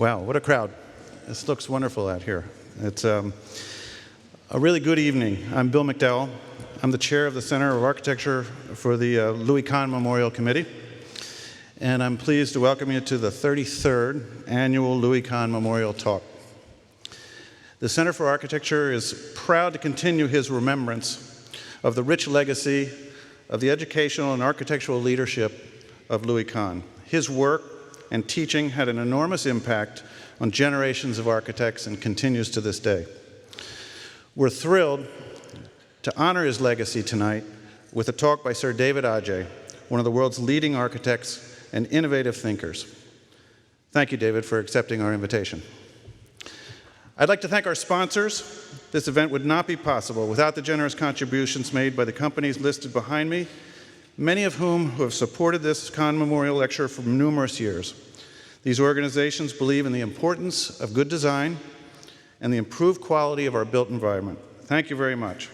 Wow, what a crowd. This looks wonderful out here. It's a really good evening. I'm Bill McDowell. I'm the chair of the Center of Architecture for the Louis Kahn Memorial Committee. And I'm pleased to welcome you to the 33rd Annual Louis Kahn Memorial Talk. The Center for Architecture is proud to continue his remembrance of the rich legacy of the educational and architectural leadership of Louis Kahn. His work and teaching had an enormous impact on generations of architects and continues to this day. We're thrilled to honor his legacy tonight with a talk by Sir David Adjaye, one of the world's leading architects and innovative thinkers. Thank you, David, for accepting our invitation. I'd like to thank our sponsors. This event would not be possible without the generous contributions made by the companies listed behind me, many of whom have supported this Kahn Memorial Lecture for numerous years. These organizations believe in the importance of good design and the improved quality of our built environment. Thank you very much.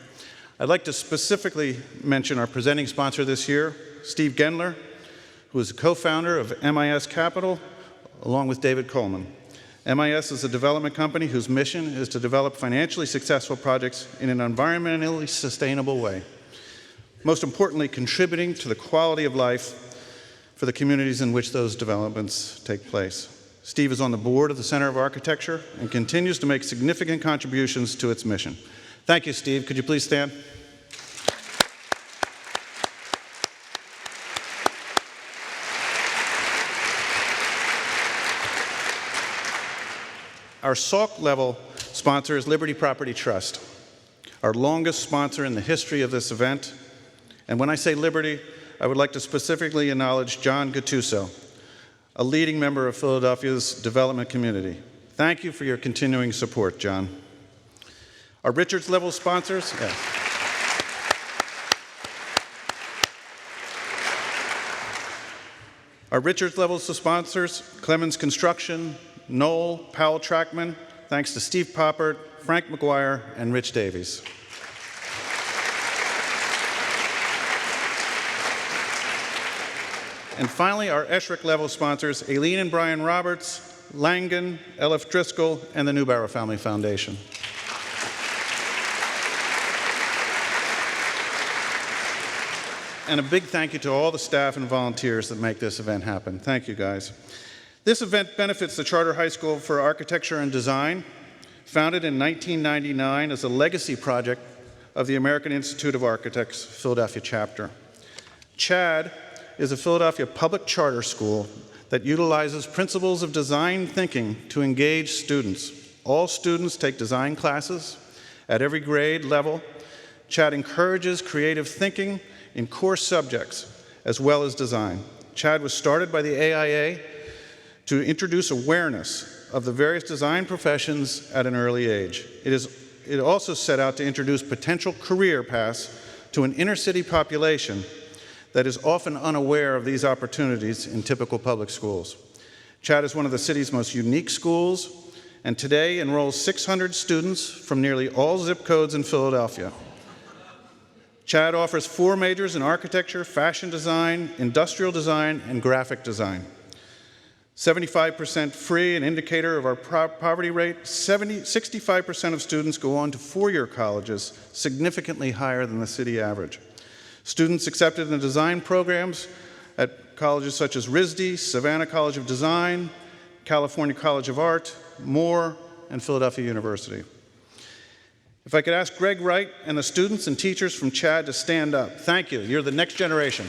I'd like to specifically mention our presenting sponsor this year, Steve Gendler, who is the co-founder of MIS Capital, along with David Coleman. MIS is a development company whose mission is to develop financially successful projects in an environmentally sustainable way, most importantly, contributing to the quality of life for the communities in which those developments take place. Steve is on the board of the Center of Architecture and continues to make significant contributions to its mission. Thank you, Steve. Could you please stand? Our SALT level sponsor is Liberty Property Trust, our longest sponsor in the history of this event. And when I say Liberty, I would like to specifically acknowledge John Gattuso, a leading member of Philadelphia's development community. Thank you for your continuing support, John. Our Richards level sponsors, Our Richards level sponsors, Clemens Construction, Knoll, Powell Trackman, thanks to Steve Poppert, Frank McGuire, and Rich Davies. And finally, our Esherick level sponsors, Aileen and Brian Roberts, Langan, L.F. Driscoll, and the Neubauer Family Foundation. And a big thank you to all the staff and volunteers that make this event happen. Thank you, guys. This event benefits the Charter High School for Architecture and Design, founded in 1999 as a legacy project of the American Institute of Architects Philadelphia chapter. CHAD is a Philadelphia public charter school that utilizes principles of design thinking to engage students. All students take design classes at every grade level. CHAD encourages creative thinking in core subjects as well as design. CHAD was started by the AIA to introduce awareness of the various design professions at an early age. It also set out to introduce potential career paths to an inner city population that is often unaware of these opportunities in typical public schools. CHAD is one of the city's most unique schools, and today enrolls 600 students from nearly all zip codes in Philadelphia. CHAD offers 4 majors in architecture, fashion design, industrial design, and graphic design. 75% free, an indicator of our poverty rate. 65% of students go on to 4-year colleges, significantly higher than the city average. Students accepted in the design programs at colleges such as RISD, Savannah College of Design, California College of Art, Moore, and Philadelphia University. If I could ask Greg Wright and the students and teachers from CHAD to stand up. Thank you. You're the next generation.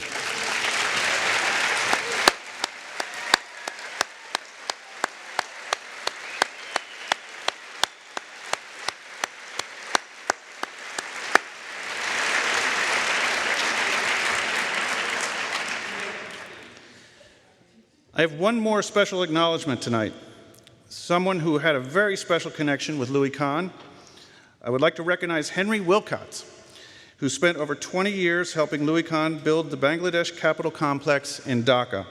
I have one more special acknowledgement tonight. Someone who had a very special connection with Louis Kahn. I would like to recognize Henry Wilcox, who spent over 20 years helping Louis Kahn build the Bangladesh Capitol Complex in Dhaka.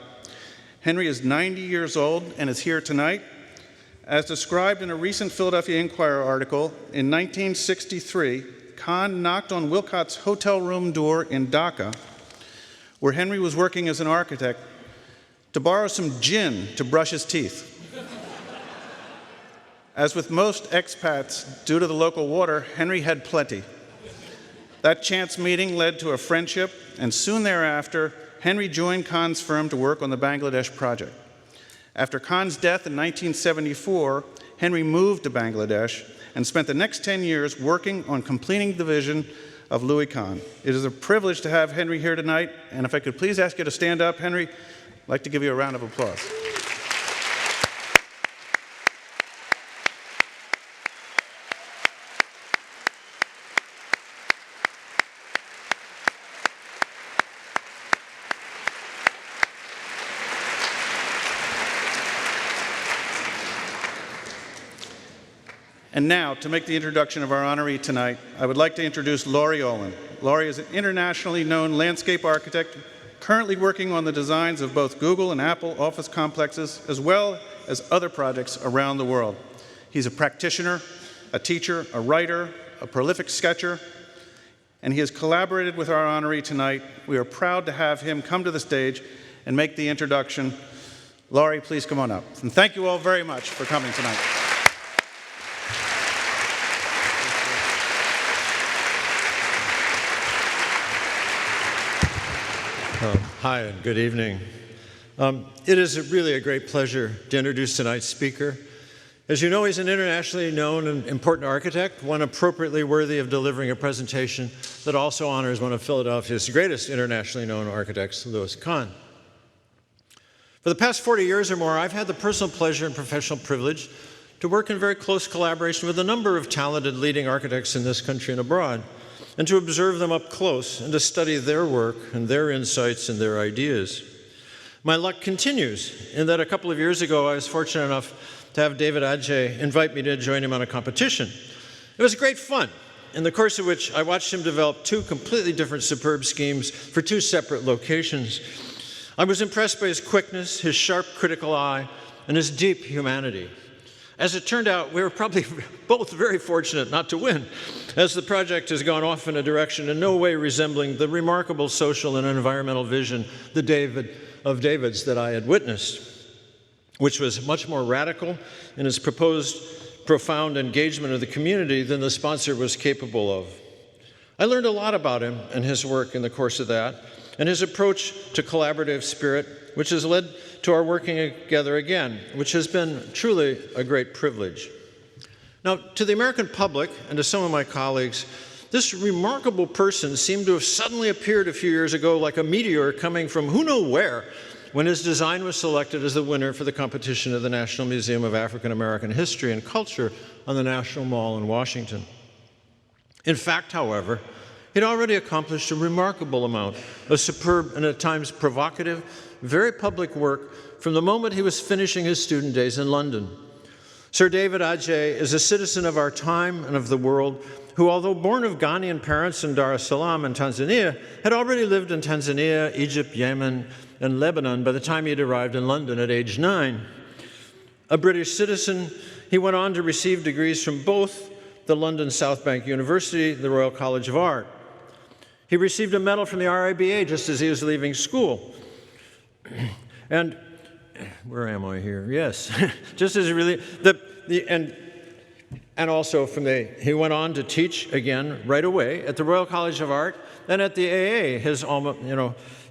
Henry is 90 years old and is here tonight. As described in a recent Philadelphia Inquirer article, in 1963, Kahn knocked on Wilcox's hotel room door in Dhaka, where Henry was working as an architect, to borrow some gin to brush his teeth. As with most expats, due to the local water, Henry had plenty. That chance meeting led to a friendship, and soon thereafter, Henry joined Kahn's firm to work on the Bangladesh project. After Kahn's death in 1974, Henry moved to Bangladesh and spent the next 10 years working on completing the vision of Louis Kahn. It is a privilege to have Henry here tonight, and if I could please ask you to stand up, Henry, I'd like to give you a round of applause. And now, to make the introduction of our honoree tonight, I would like to introduce Laurie Olin. Laurie is an internationally known landscape architect, currently working on the designs of both Google and Apple office complexes, as well as other projects around the world. He's a practitioner, a teacher, a writer, a prolific sketcher, and he has collaborated with our honoree tonight. We are proud to have him come to the stage and make the introduction. Laurie, please come on up. And thank you all very much for coming tonight. Hi, and good evening. It is really a great pleasure to introduce tonight's speaker. As you know, he's an internationally known and important architect, one appropriately worthy of delivering a presentation that also honors one of Philadelphia's greatest internationally known architects, Louis Kahn. For the past 40 years or more, I've had the personal pleasure and professional privilege to work in very close collaboration with a number of talented leading architects in this country and abroad, and to observe them up close and to study their work and their insights and their ideas. My luck continues in that a couple of years ago, I was fortunate enough to have David Adjaye invite me to join him on a competition. It was great fun, in the course of which I watched him develop two completely different superb schemes for two separate locations. I was impressed by his quickness, his sharp critical eye, and his deep humanity. As it turned out, we were probably both very fortunate not to win, as the project has gone off in a direction in no way resembling the remarkable social and environmental vision of David's that I had witnessed, which was much more radical in its proposed profound engagement of the community than the sponsor was capable of. I learned a lot about him and his work in the course of that, and his approach to collaborative spirit, which has led to our working together again, which has been truly a great privilege. Now, to the American public and to some of my colleagues, this remarkable person seemed to have suddenly appeared a few years ago like a meteor coming from who knows where, when his design was selected as the winner for the competition of the National Museum of African American History and Culture on the National Mall in Washington. In fact, however, he'd already accomplished a remarkable amount of superb and at times provocative, very public work from the moment he was finishing his student days in London. Sir David Adjaye is a citizen of our time and of the world who, although born of Ghanaian parents in Dar es Salaam in Tanzania, had already lived in Tanzania, Egypt, Yemen, and Lebanon by the time he had arrived in London at age 9. A British citizen, he went on to receive degrees from both the London South Bank University and the Royal College of Art. He received a medal from the RIBA just as he was leaving school. And where am I here? Yes, just as he really, and also he went on to teach again right away at the Royal College of Art and at the AA, his alma,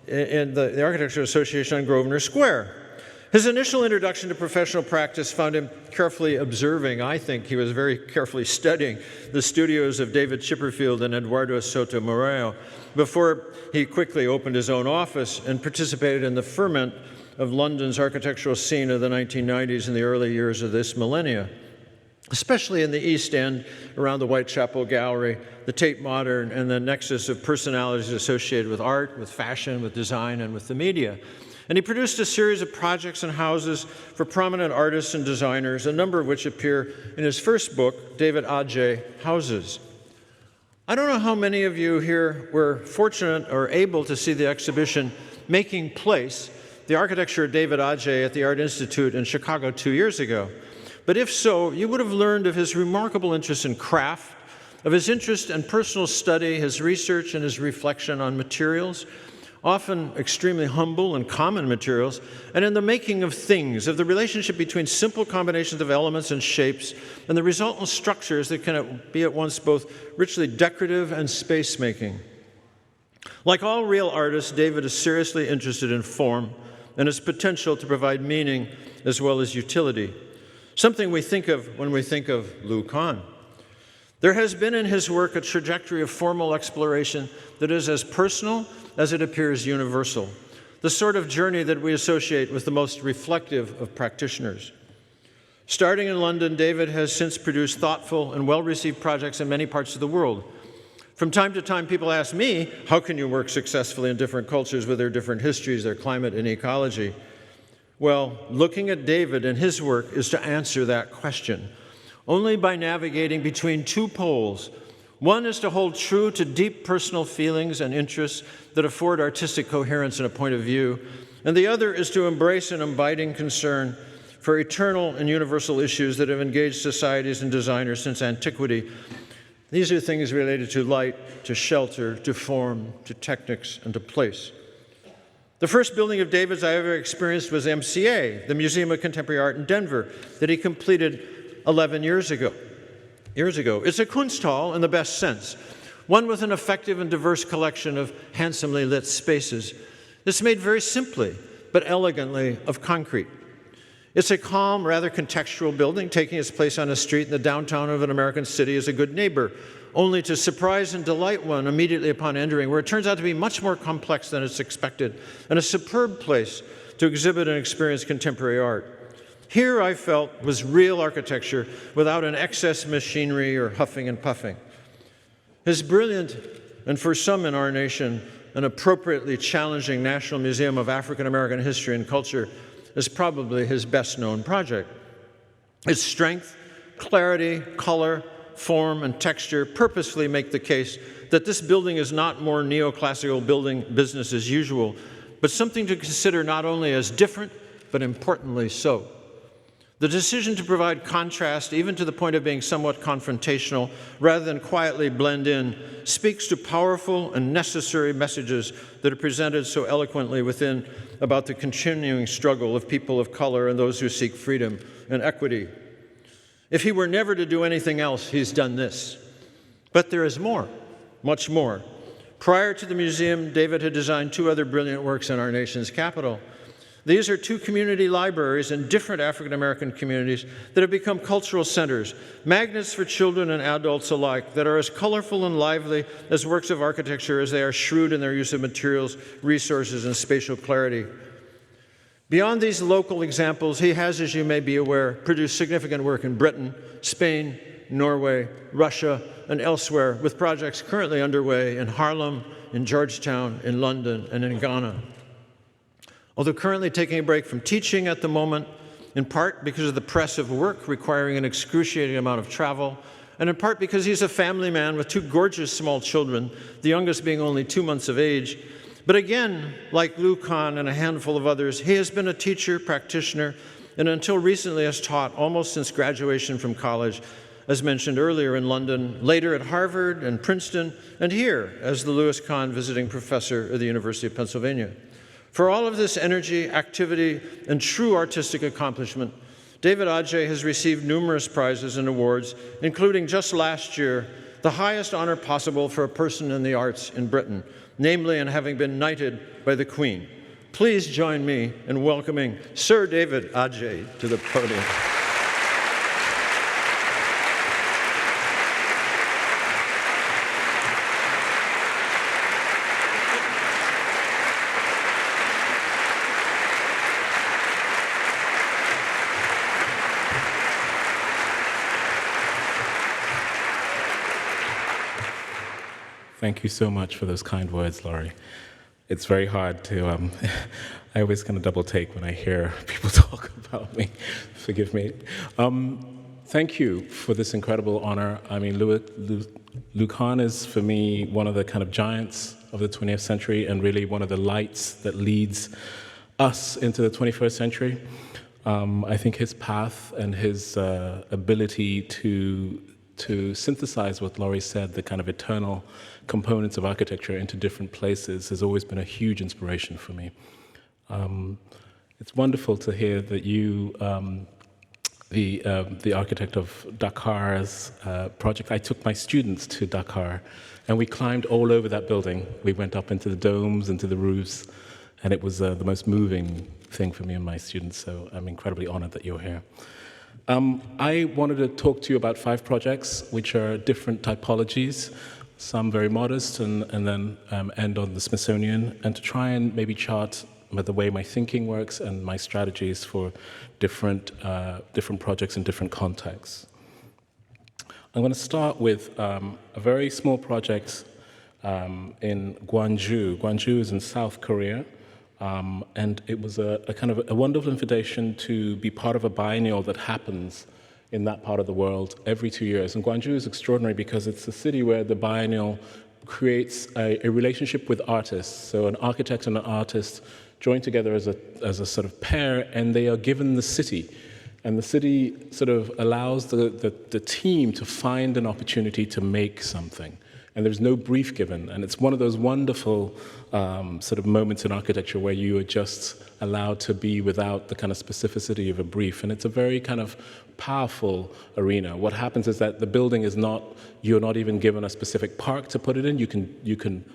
in the Architecture Association on Grosvenor Square. His initial introduction to professional practice found him carefully observing. I think he was very carefully studying the studios of David Chipperfield and Eduardo Sotomayor before he quickly opened his own office and participated in the ferment of London's architectural scene of the 1990s and the early years of this millennia, especially in the East End around the Whitechapel Gallery, the Tate Modern, and the nexus of personalities associated with art, with fashion, with design, and with the media. And he produced a series of projects and houses for prominent artists and designers, a number of which appear in his first book, David Adjaye Houses. I don't know how many of you here were fortunate or able to see the exhibition Making Place, the architecture of David Adjaye at the Art Institute in Chicago 2 years ago. But if so, you would have learned of his remarkable interest in craft, of his interest and personal study, his research and his reflection on materials, often extremely humble and common materials, and in the making of things, of the relationship between simple combinations of elements and shapes, and the resultant structures that can be at once both richly decorative and space-making. Like all real artists, David is seriously interested in form and its potential to provide meaning as well as utility, something we think of when we think of Lou Kahn. There has been in his work a trajectory of formal exploration that is as personal as it appears universal, the sort of journey that we associate with the most reflective of practitioners. Starting in London, David has since produced thoughtful and well-received projects in many parts of the world. From time to time, people ask me, how can you work successfully in different cultures with their different histories, their climate, and ecology? Well, looking at David and his work is to answer that question. Only by navigating between two poles. One is to hold true to deep personal feelings and interests that afford artistic coherence and a point of view, and the other is to embrace an abiding concern for eternal and universal issues that have engaged societies and designers since antiquity. These are things related to light, to shelter, to form, to techniques, and to place. The first building of David's I ever experienced was MCA, the Museum of Contemporary Art in Denver, that he completed 11 years ago. It's a Kunsthal in the best sense, one with an effective and diverse collection of handsomely lit spaces. It's made very simply, but elegantly, of concrete. It's a calm, rather contextual building, taking its place on a street in the downtown of an American city as a good neighbor, only to surprise and delight one immediately upon entering, where it turns out to be much more complex than it's expected, and a superb place to exhibit and experience contemporary art. Here, I felt, was real architecture without an excess machinery or huffing and puffing. His brilliant, and for some in our nation, an appropriately challenging National Museum of African American History and Culture is probably his best-known project. Its strength, clarity, color, form, and texture purposefully make the case that this building is not more neoclassical building business as usual, but something to consider not only as different, but importantly so. The decision to provide contrast, even to the point of being somewhat confrontational, rather than quietly blend in, speaks to powerful and necessary messages that are presented so eloquently within about the continuing struggle of people of color and those who seek freedom and equity. If he were never to do anything else, he's done this. But there is more, much more. Prior to the museum, David had designed two other brilliant works in our nation's capital. These are two community libraries in different African American communities that have become cultural centers, magnets for children and adults alike, that are as colorful and lively as works of architecture as they are shrewd in their use of materials, resources, and spatial clarity. Beyond these local examples, he has, as you may be aware, produced significant work in Britain, Spain, Norway, Russia, and elsewhere, with projects currently underway in Harlem, in Georgetown, in London, and in Ghana. Although currently taking a break from teaching at the moment, in part because of the press of work requiring an excruciating amount of travel, and in part because he's a family man with two gorgeous small children, the youngest being only 2 months of age. But again, like Lou Kahn and a handful of others, he has been a teacher, practitioner, and until recently has taught almost since graduation from college, as mentioned earlier in London, later at Harvard and Princeton, and here as the Louis Kahn Visiting Professor at the University of Pennsylvania. For all of this energy, activity, and true artistic accomplishment, David Adjaye has received numerous prizes and awards, including just last year, the highest honor possible for a person in the arts in Britain, namely in having been knighted by the Queen. Please join me in welcoming Sir David Adjaye to the podium. Thank you so much for those kind words, Laurie. It's very hard to, I always kind of double take when I hear people talk about me. Forgive me. Thank you for this incredible honor. I mean, Lou Kahn is, for me, one of the kind of giants of the 20th century and really one of the lights that leads us into the 21st century. I think his path and his ability to to synthesize what Laurie said, the kind of eternal components of architecture into different places, has always been a huge inspiration for me. It's wonderful to hear that you, the architect of Dakar's project, I took my students to Dakar, and we climbed all over that building. We went up into the domes, into the roofs, and it was the most moving thing for me and my students, so I'm incredibly honored that you're here. I wanted to talk to you about 5 projects, which are different typologies, some very modest, and then end on the Smithsonian, and to try and maybe chart the way my thinking works and my strategies for different projects in different contexts. I'm going to start with a very small project in Gwangju. Gwangju is in South Korea. And it was a kind of a wonderful invitation to be part of a biennial that happens in that part of the world every 2 years. And Gwangju is extraordinary because it's a city where the biennial creates a relationship with artists. So an architect and an artist join together as a sort of pair, and they are given the city. And the city sort of allows the team to find an opportunity to make something. And there's no brief given. And it's one of those wonderful sort of moments in architecture where you are just allowed to be without the kind of specificity of a brief. And it's a very kind of powerful arena. What happens is that the building is not, you're not even given a specific park to put it in. You can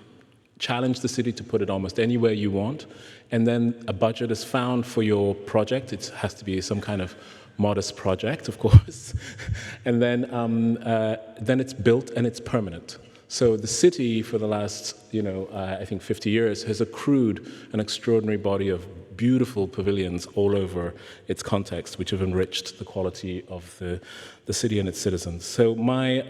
challenge the city to put it almost anywhere you want. And then a budget is found for your project. It has to be some kind of modest project, of course. And then it's built and it's permanent. So the city, for the last, I think 50 years, has accrued an extraordinary body of beautiful pavilions all over its context, which have enriched the quality of the city and its citizens. So my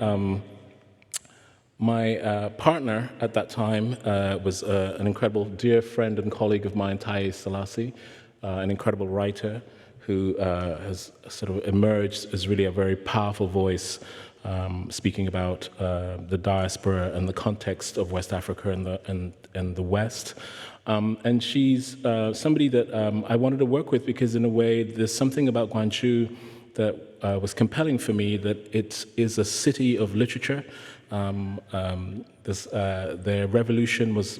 partner at that time was an incredible dear friend and colleague of mine, Adjaye Associates, an incredible writer who has sort of emerged as really a very powerful voice speaking about the diaspora and the context of West Africa and the West. And she's somebody that I wanted to work with because in a way there's something about Gwangju that was compelling for me, that it is a city of literature. Their revolution was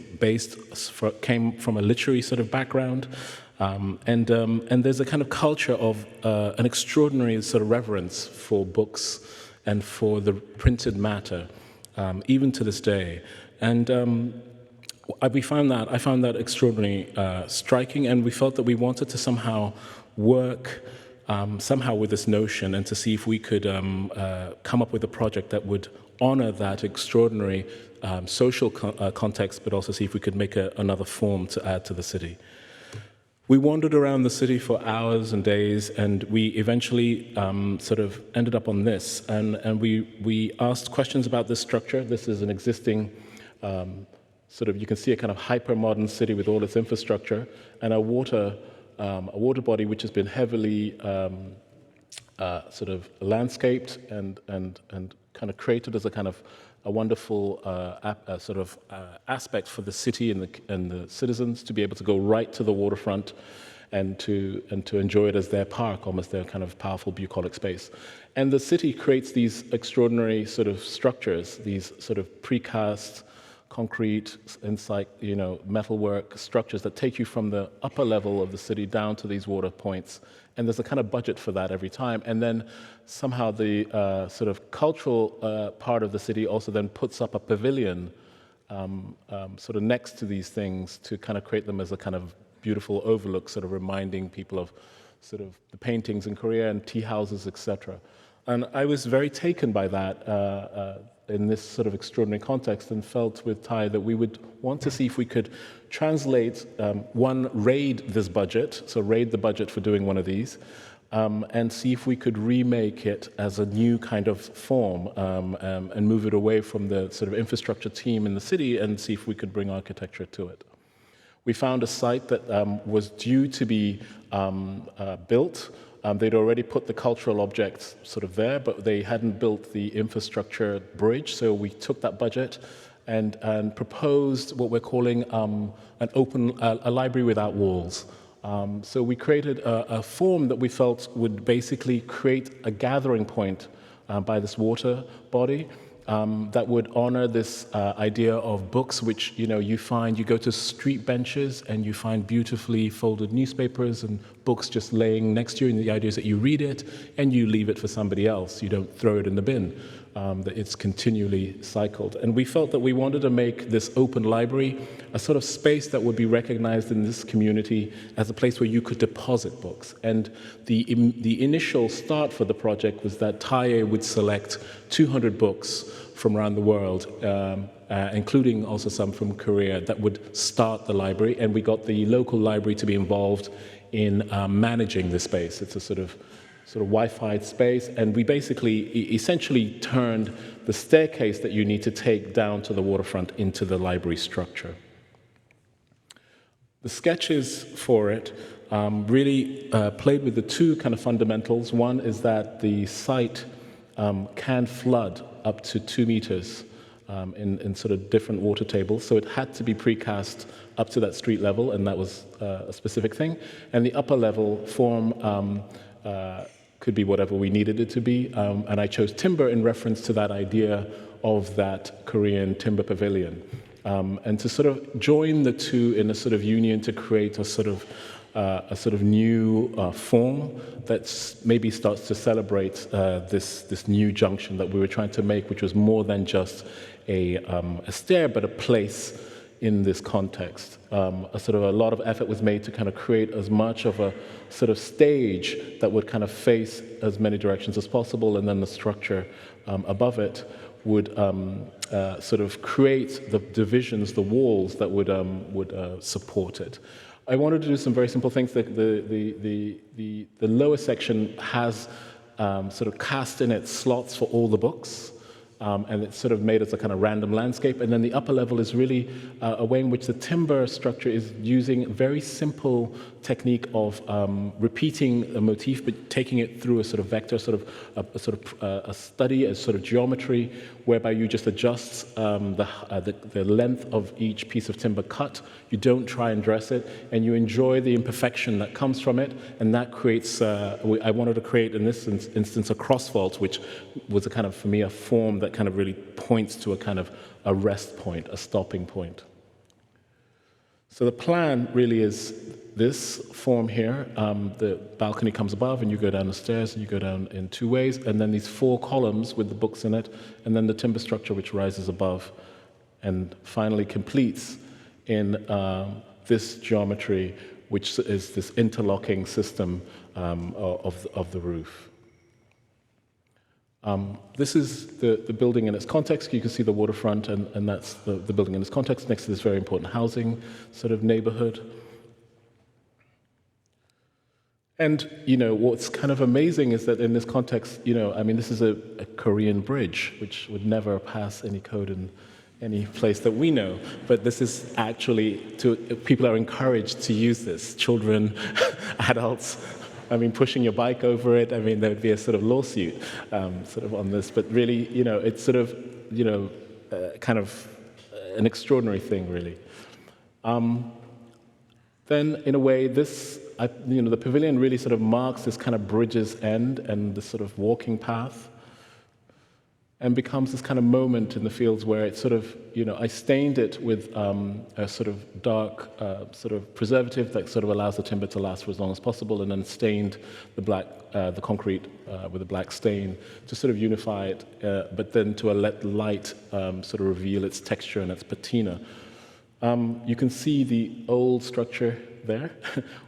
came from a literary sort of background. And there's a kind of culture of an extraordinary sort of reverence for books and for the printed matter, even to this day. And I found that extraordinarily striking, and we felt that we wanted to somehow work somehow with this notion and to see if we could come up with a project that would honor that extraordinary social context, but also see if we could make another form to add to the city. We wandered around the city for hours and days, and we eventually sort of ended up on this. And we asked questions about this structure. This is an existing sort of, you can see a kind of hyper-modern city with all its infrastructure, and a water body which has been heavily sort of landscaped and kind of created as a kind of a wonderful aspect for the city and the citizens to be able to go right to the waterfront and to enjoy it as their park, almost their kind of powerful bucolic space. And the city creates these extraordinary sort of structures, these sort of precast, concrete, metalwork structures that take you from the upper level of the city down to these water points. And there's a kind of budget for that every time. And then somehow the sort of cultural part of the city also then puts up a pavilion sort of next to these things to kind of create them as a kind of beautiful overlook, sort of reminding people of sort of the paintings in Korea and tea houses, etc. And I was very taken by that in this sort of extraordinary context, and felt with Ty that we would want to see if we could translate, raid this budget, so raid the budget for doing one of these, and see if we could remake it as a new kind of form and move it away from the sort of infrastructure team in the city and see if we could bring architecture to it. We found a site that was due to be built. They'd already put the cultural objects sort of there, but they hadn't built the infrastructure bridge. So we took that budget and proposed what we're calling a library without walls. So we created a form that we felt would basically create a gathering point by this water body that would honor this idea of books, which you find, you go to street benches and you find beautifully folded newspapers and books just laying next to you, and the idea is that you read it and you leave it for somebody else. You don't throw it in the bin. That it's continually cycled. And we felt that we wanted to make this open library a sort of space that would be recognized in this community as a place where you could deposit books. And the initial start for the project was that Adjaye would select 200 books from around the world, including also some from Korea, that would start the library. And we got the local library to be involved in managing the space. It's a sort of Wi-Fi space, and we basically essentially turned the staircase that you need to take down to the waterfront into the library structure. The sketches for it really played with the two kind of fundamentals. One is that the site can flood up to 2 meters in sort of different water tables, so it had to be precast up to that street level, and that was a specific thing. And the upper level form could be whatever we needed it to be, and I chose timber in reference to that idea of that Korean timber pavilion, and to sort of join the two in a sort of union to create a sort of new form that maybe starts to celebrate this new junction that we were trying to make, which was more than just a stair, but a place in this context. A lot of effort was made to kind of create as much of a sort of stage that would kind of face as many directions as possible, and then the structure above it would sort of create the divisions, the walls that would support it. I wanted to do some very simple things. The lower section has sort of cast in it slots for all the books. And it's sort of made as a kind of random landscape. And then the upper level is really a way in which the timber structure is using a very simple technique of repeating a motif, but taking it through a sort of vector, a study, a sort of geometry, whereby you just adjust the length of each piece of timber cut. You don't try and dress it, and you enjoy the imperfection that comes from it. And that creates, I wanted to create in this instance a crossvault, which was a kind of, for me, a form that kind of really points to a kind of a rest point, a stopping point. So the plan really is this form here. The balcony comes above, and you go down the stairs, and you go down in 2 ways, and then these 4 columns with the books in it, and then the timber structure which rises above, and finally completes in this geometry, which is this interlocking system of the roof. This is the building in its context. You can see the waterfront, and that's the building in its context next to this very important housing sort of neighborhood. And, what's kind of amazing is that in this context, this is a Korean bridge, which would never pass any code in any place that we know. But this is actually, people are encouraged to use this. Children, adults, pushing your bike over it, there would be a sort of lawsuit sort of on this. But really, it's sort of, kind of an extraordinary thing, really. Then, in a way, the pavilion really sort of marks this kind of bridge's end and this sort of walking path, and becomes this kind of moment in the fields where it sort of, I stained it with a sort of dark sort of preservative that sort of allows the timber to last for as long as possible, and then stained the concrete with a black stain to sort of unify it, but then to let light sort of reveal its texture and its patina. You can see the old structure there.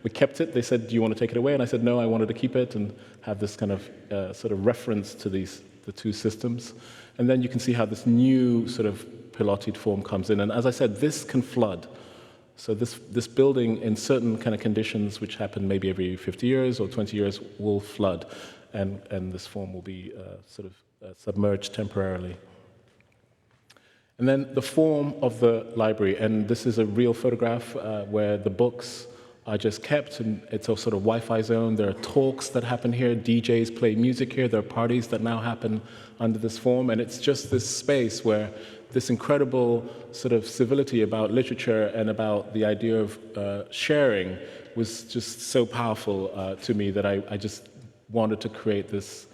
We kept it. They said, do you want to take it away? And I said, no, I wanted to keep it and have this kind of sort of reference to the 2 systems. And then you can see how this new sort of piloted form comes in. And as I said, this can flood. So this building, in certain kind of conditions, which happen maybe every 50 years or 20 years, will flood. And this form will be sort of submerged temporarily. And then the form of the library, and this is a real photograph where the books are just kept, and it's a sort of Wi-Fi zone. There are talks that happen here, DJs play music here, there are parties that now happen under this form, and it's just this space where this incredible sort of civility about literature and about the idea of sharing was just so powerful to me that I just wanted to create this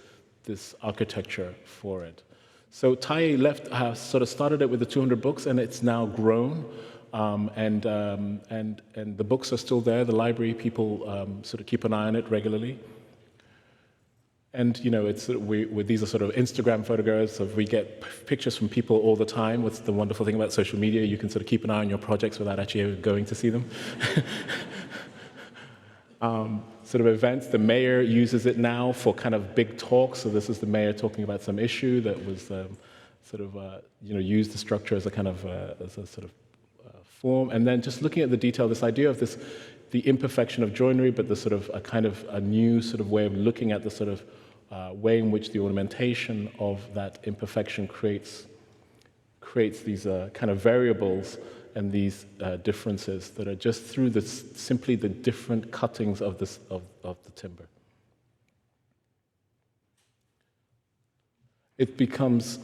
this architecture for it. So Taye sort of started it with the 200 books, and it's now grown. And the books are still there. The library people sort of keep an eye on it regularly. And these are sort of Instagram photographs of we get pictures from people all the time. What's the wonderful thing about social media? You can sort of keep an eye on your projects without actually going to see them. Sort of events. The mayor uses it now for kind of big talks. So this is the mayor talking about some issue that was used the structure as a kind of as a sort of form. And then just looking at the detail, this idea of the imperfection of joinery, but the sort of a new sort of way of looking at the sort of way in which the ornamentation of that imperfection creates these kind of variables and these differences that are just through simply the different cuttings of the timber. It becomes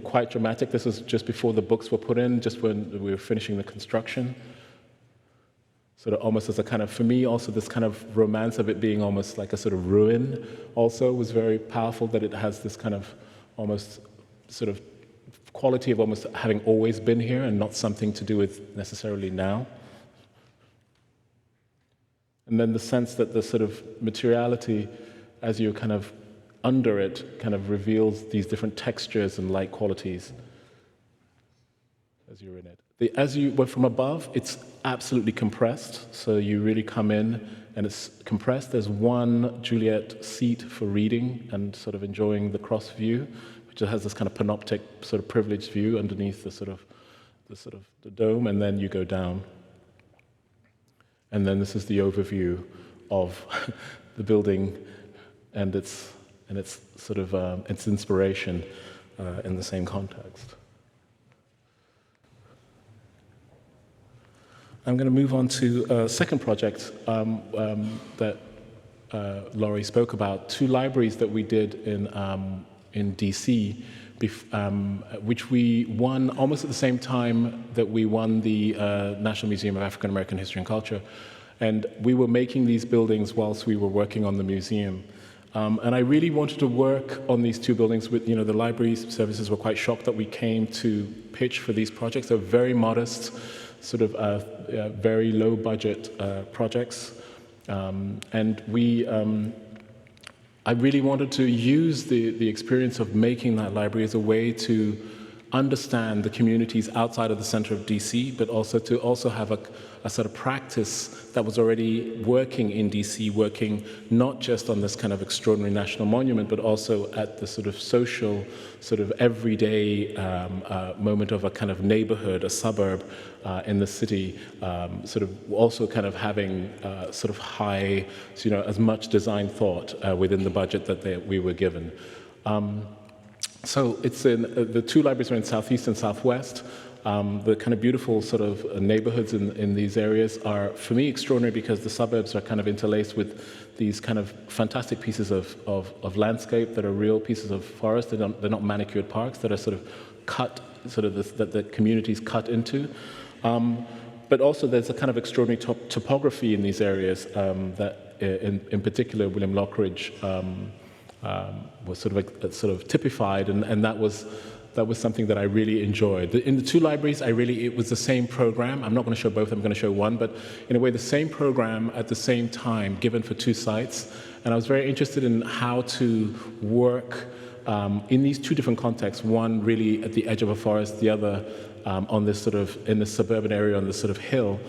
quite dramatic. This was just before the books were put in, just when we were finishing the construction. Sort of almost as a kind of, for me also, this kind of romance of it being almost like a sort of ruin also was very powerful, that it has this kind of almost sort of quality of almost having always been here and not something to do with necessarily now. And then the sense that the sort of materiality, as you're kind of under it, kind of reveals these different textures and light qualities as you're in it. As you were from above, it's absolutely compressed, so you really come in and it's compressed. There's one Juliet seat for reading and sort of enjoying the cross view, which has this kind of panoptic sort of privileged view underneath the dome, and then you go down. And then this is the overview of the building and its sort of its inspiration in the same context. I'm going to move on to a second project that Laurie spoke about, two libraries that we did in DC, which we won almost at the same time that we won the National Museum of African American History and Culture. And we were making these buildings whilst we were working on the museum. And I really wanted to work on these two buildings with, the library services were quite shocked that we came to pitch for these projects. They're very modest, sort of very low budget projects. And I really wanted to use the experience of making that library as a way to understand the communities outside of the center of DC, but also to have a sort of practice that was already working in DC, working not just on this kind of extraordinary national monument, but also at the sort of social, sort of everyday moment of a kind of neighborhood, a suburb in the city, sort of also kind of having sort of high, as much design thought within the budget that we were given. So it's the two libraries are in Southeast and Southwest. The kind of beautiful sort of neighborhoods in these areas are, for me, extraordinary because the suburbs are kind of interlaced with these kind of fantastic pieces of landscape that are real pieces of forest. They're not manicured parks that are sort of cut, that the communities cut into. But also there's a kind of extraordinary topography in these areas that, in particular, William Lockridge was sort of typified, and that was something that I really enjoyed. In the two libraries, it was the same program. I'm not going to show both, I'm going to show one, but in a way the same program at the same time, given for two sites. And I was very interested in how to work in these two different contexts, one really at the edge of a forest, the other on this sort of, in the suburban area on this sort of hill.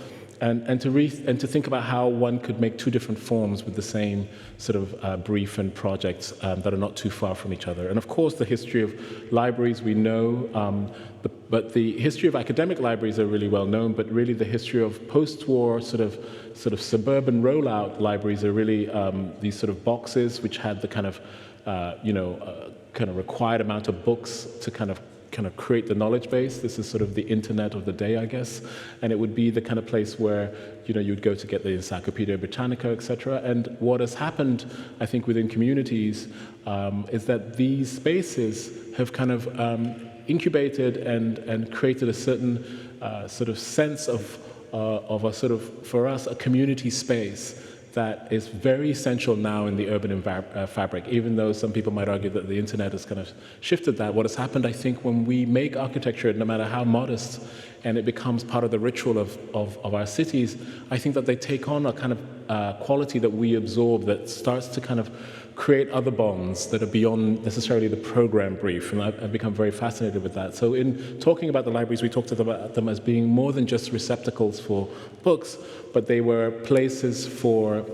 And to think about how one could make two different forms with the same sort of brief and projects that are not too far from each other. And of course, the history of libraries we know, but the history of academic libraries are really well known. But really, the history of post-war sort of suburban rollout libraries are really these sort of boxes which had the kind of kind of required amount of books to kind of create the knowledge base. This is sort of the internet of the day, I guess. And it would be the kind of place where, you'd go to get the Encyclopedia Britannica, etc. And what has happened, I think, within communities is that these spaces have kind of incubated and created a certain sort of sense of a sort of, for us, a community space that is very essential now in the urban fabric, even though some people might argue that the internet has kind of shifted that. What has happened, I think, when we make architecture, no matter how modest, and it becomes part of the ritual of our cities, I think that they take on a kind of quality that we absorb that starts to kind of create other bonds that are beyond necessarily the program brief, and I've become very fascinated with that. So in talking about the libraries, we talked about them as being more than just receptacles for books, but they were places for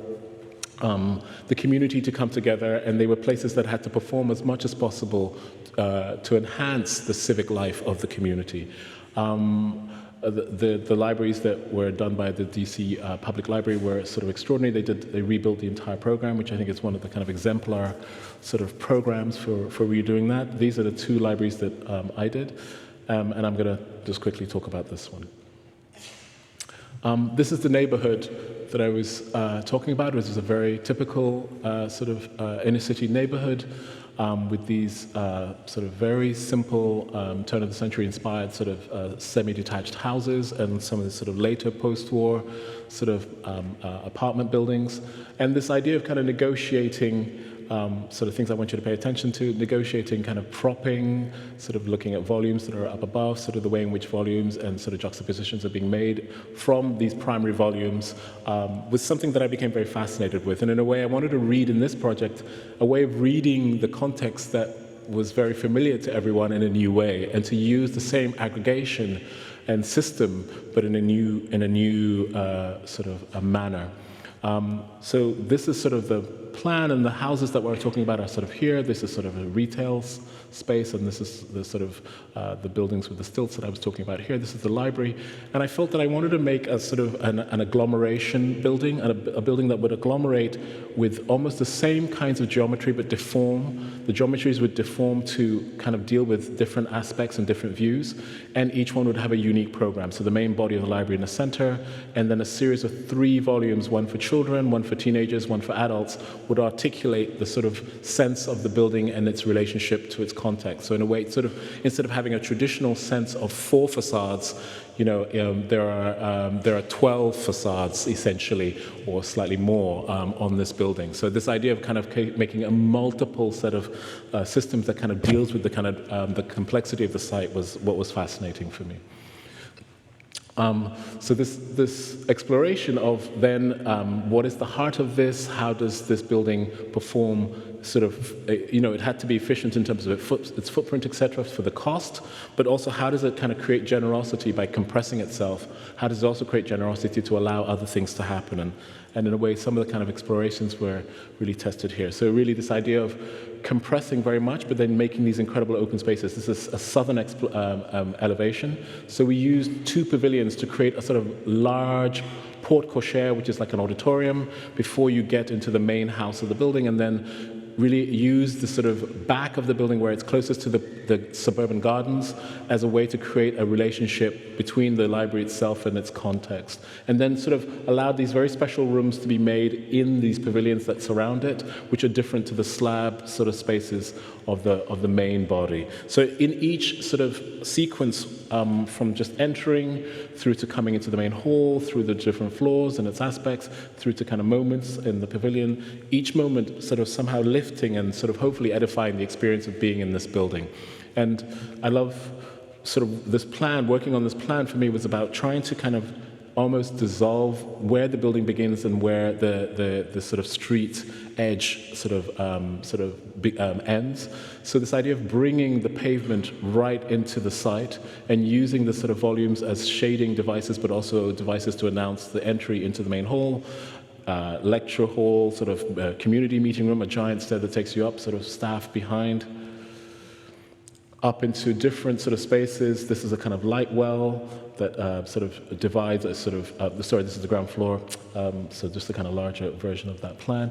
the community to come together, and they were places that had to perform as much as possible to enhance the civic life of the community. The libraries that were done by the DC Public Library were sort of extraordinary. They rebuilt the entire program, which I think is one of the kind of exemplar sort of programs for redoing that. These are the two libraries that I did, and I'm going to just quickly talk about this one. This is the neighborhood that I was talking about, which is a very typical sort of inner city neighborhood. With these sort of very simple turn of the century inspired sort of semi-detached houses and some of the sort of later post-war sort of apartment buildings. And this idea of kind of negotiating sort of things I want you to pay attention to, negotiating kind of propping, sort of looking at volumes that are up above, sort of the way in which volumes and sort of juxtapositions are being made from these primary volumes was something that I became very fascinated with. And in a way, I wanted to read in this project a way of reading the context that was very familiar to everyone in a new way, and to use the same aggregation and system, but in a new sort of a manner. So this is sort of the plan, and the houses that we're talking about are sort of here. This is sort of a retail space, and this is the sort of the buildings with the stilts that I was talking about here. This is the library, and I felt that I wanted to make a sort of an agglomeration building, a building that would agglomerate with almost the same kinds of geometry, but deform. The geometries would deform to kind of deal with different aspects and different views, and each one would have a unique program. So the main body of the library in the center, and then a series of 3 volumes, one for children, one for teenagers, one for adults, would articulate the sort of sense of the building and its relationship to its context. So in a way, sort of instead of having a traditional sense of 4 facades, there are 12 facades essentially, or slightly more, on this building. So this idea of kind of making a multiple set of systems that kind of deals with the kind of the complexity of the site was what was fascinating for me. So this exploration of then what is the heart of this, how does this building perform, sort of, it had to be efficient in terms of its footprint, etc., for the cost, but also how does it kind of create generosity by compressing itself? How does it also create generosity to allow other things to happen? And in a way, some of the kind of explorations were really tested here. So really this idea of compressing very much, but then making these incredible open spaces. This is a southern elevation. So we used 2 pavilions to create a sort of large porte cochere, which is like an auditorium, before you get into the main house of the building, and then really use the sort of back of the building where it's closest to the suburban gardens as a way to create a relationship between the library itself and its context. And then sort of allowed these very special rooms to be made in these pavilions that surround it, which are different to the slab sort of spaces of the main body. So in each sort of sequence, from just entering through to coming into the main hall, through the different floors and its aspects, through to kind of moments in the pavilion, each moment sort of somehow lifting and sort of hopefully edifying the experience of being in this building. And I love sort of this plan, working on this plan for me was about trying to kind of almost dissolve where the building begins and where the sort of street edge sort of ends. So this idea of bringing the pavement right into the site and using the sort of volumes as shading devices, but also devices to announce the entry into the main hall, lecture hall, sort of community meeting room, a giant stair that takes you up, sort of staff behind, up into different sort of spaces. This is a kind of light well that sort of divides a sort of, sorry, this is the ground floor, so just a kind of larger version of that plan.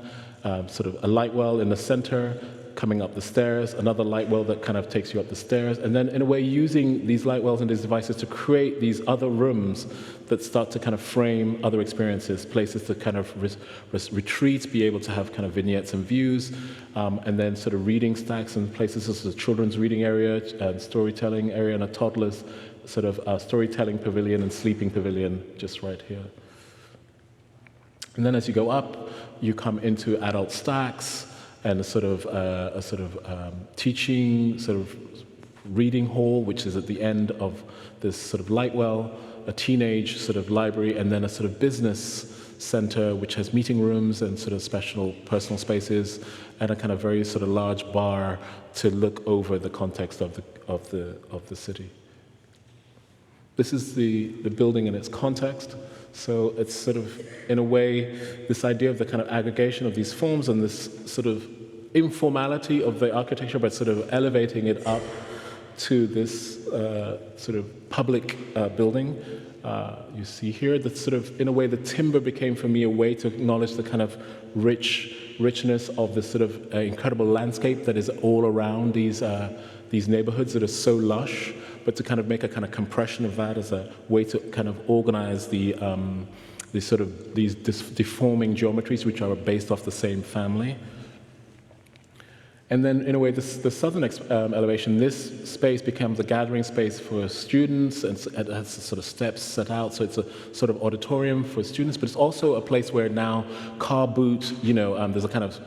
Sort of a light well in the center, coming up the stairs, another light well that kind of takes you up the stairs, and then in a way using these light wells and these devices to create these other rooms that start to kind of frame other experiences, places to kind of retreat, be able to have kind of vignettes and views, and then sort of reading stacks and places such as a children's reading area, and storytelling area, and a toddler's sort of storytelling pavilion and sleeping pavilion just right here. And then as you go up, you come into adult stacks and a teaching, sort of reading hall, which is at the end of this sort of light well, a teenage sort of library, and then a sort of business center, which has meeting rooms and sort of special personal spaces, and a kind of very sort of large bar to look over the context of the city. This is the building in its context. So it's sort of, in a way, this idea of the kind of aggregation of these forms and this sort of informality of the architecture, but sort of elevating it up to this sort of public building. You see here that sort of, in a way, the timber became for me a way to acknowledge the kind of richness of this sort of incredible landscape that is all around these neighborhoods that are so lush, but to kind of make a kind of compression of that as a way to kind of organize these deforming geometries which are based off the same family. And then, in a way, the southern elevation, this space becomes a gathering space for students, and it has sort of steps set out, so it's a sort of auditorium for students, but it's also a place where now car boot, there's a kind of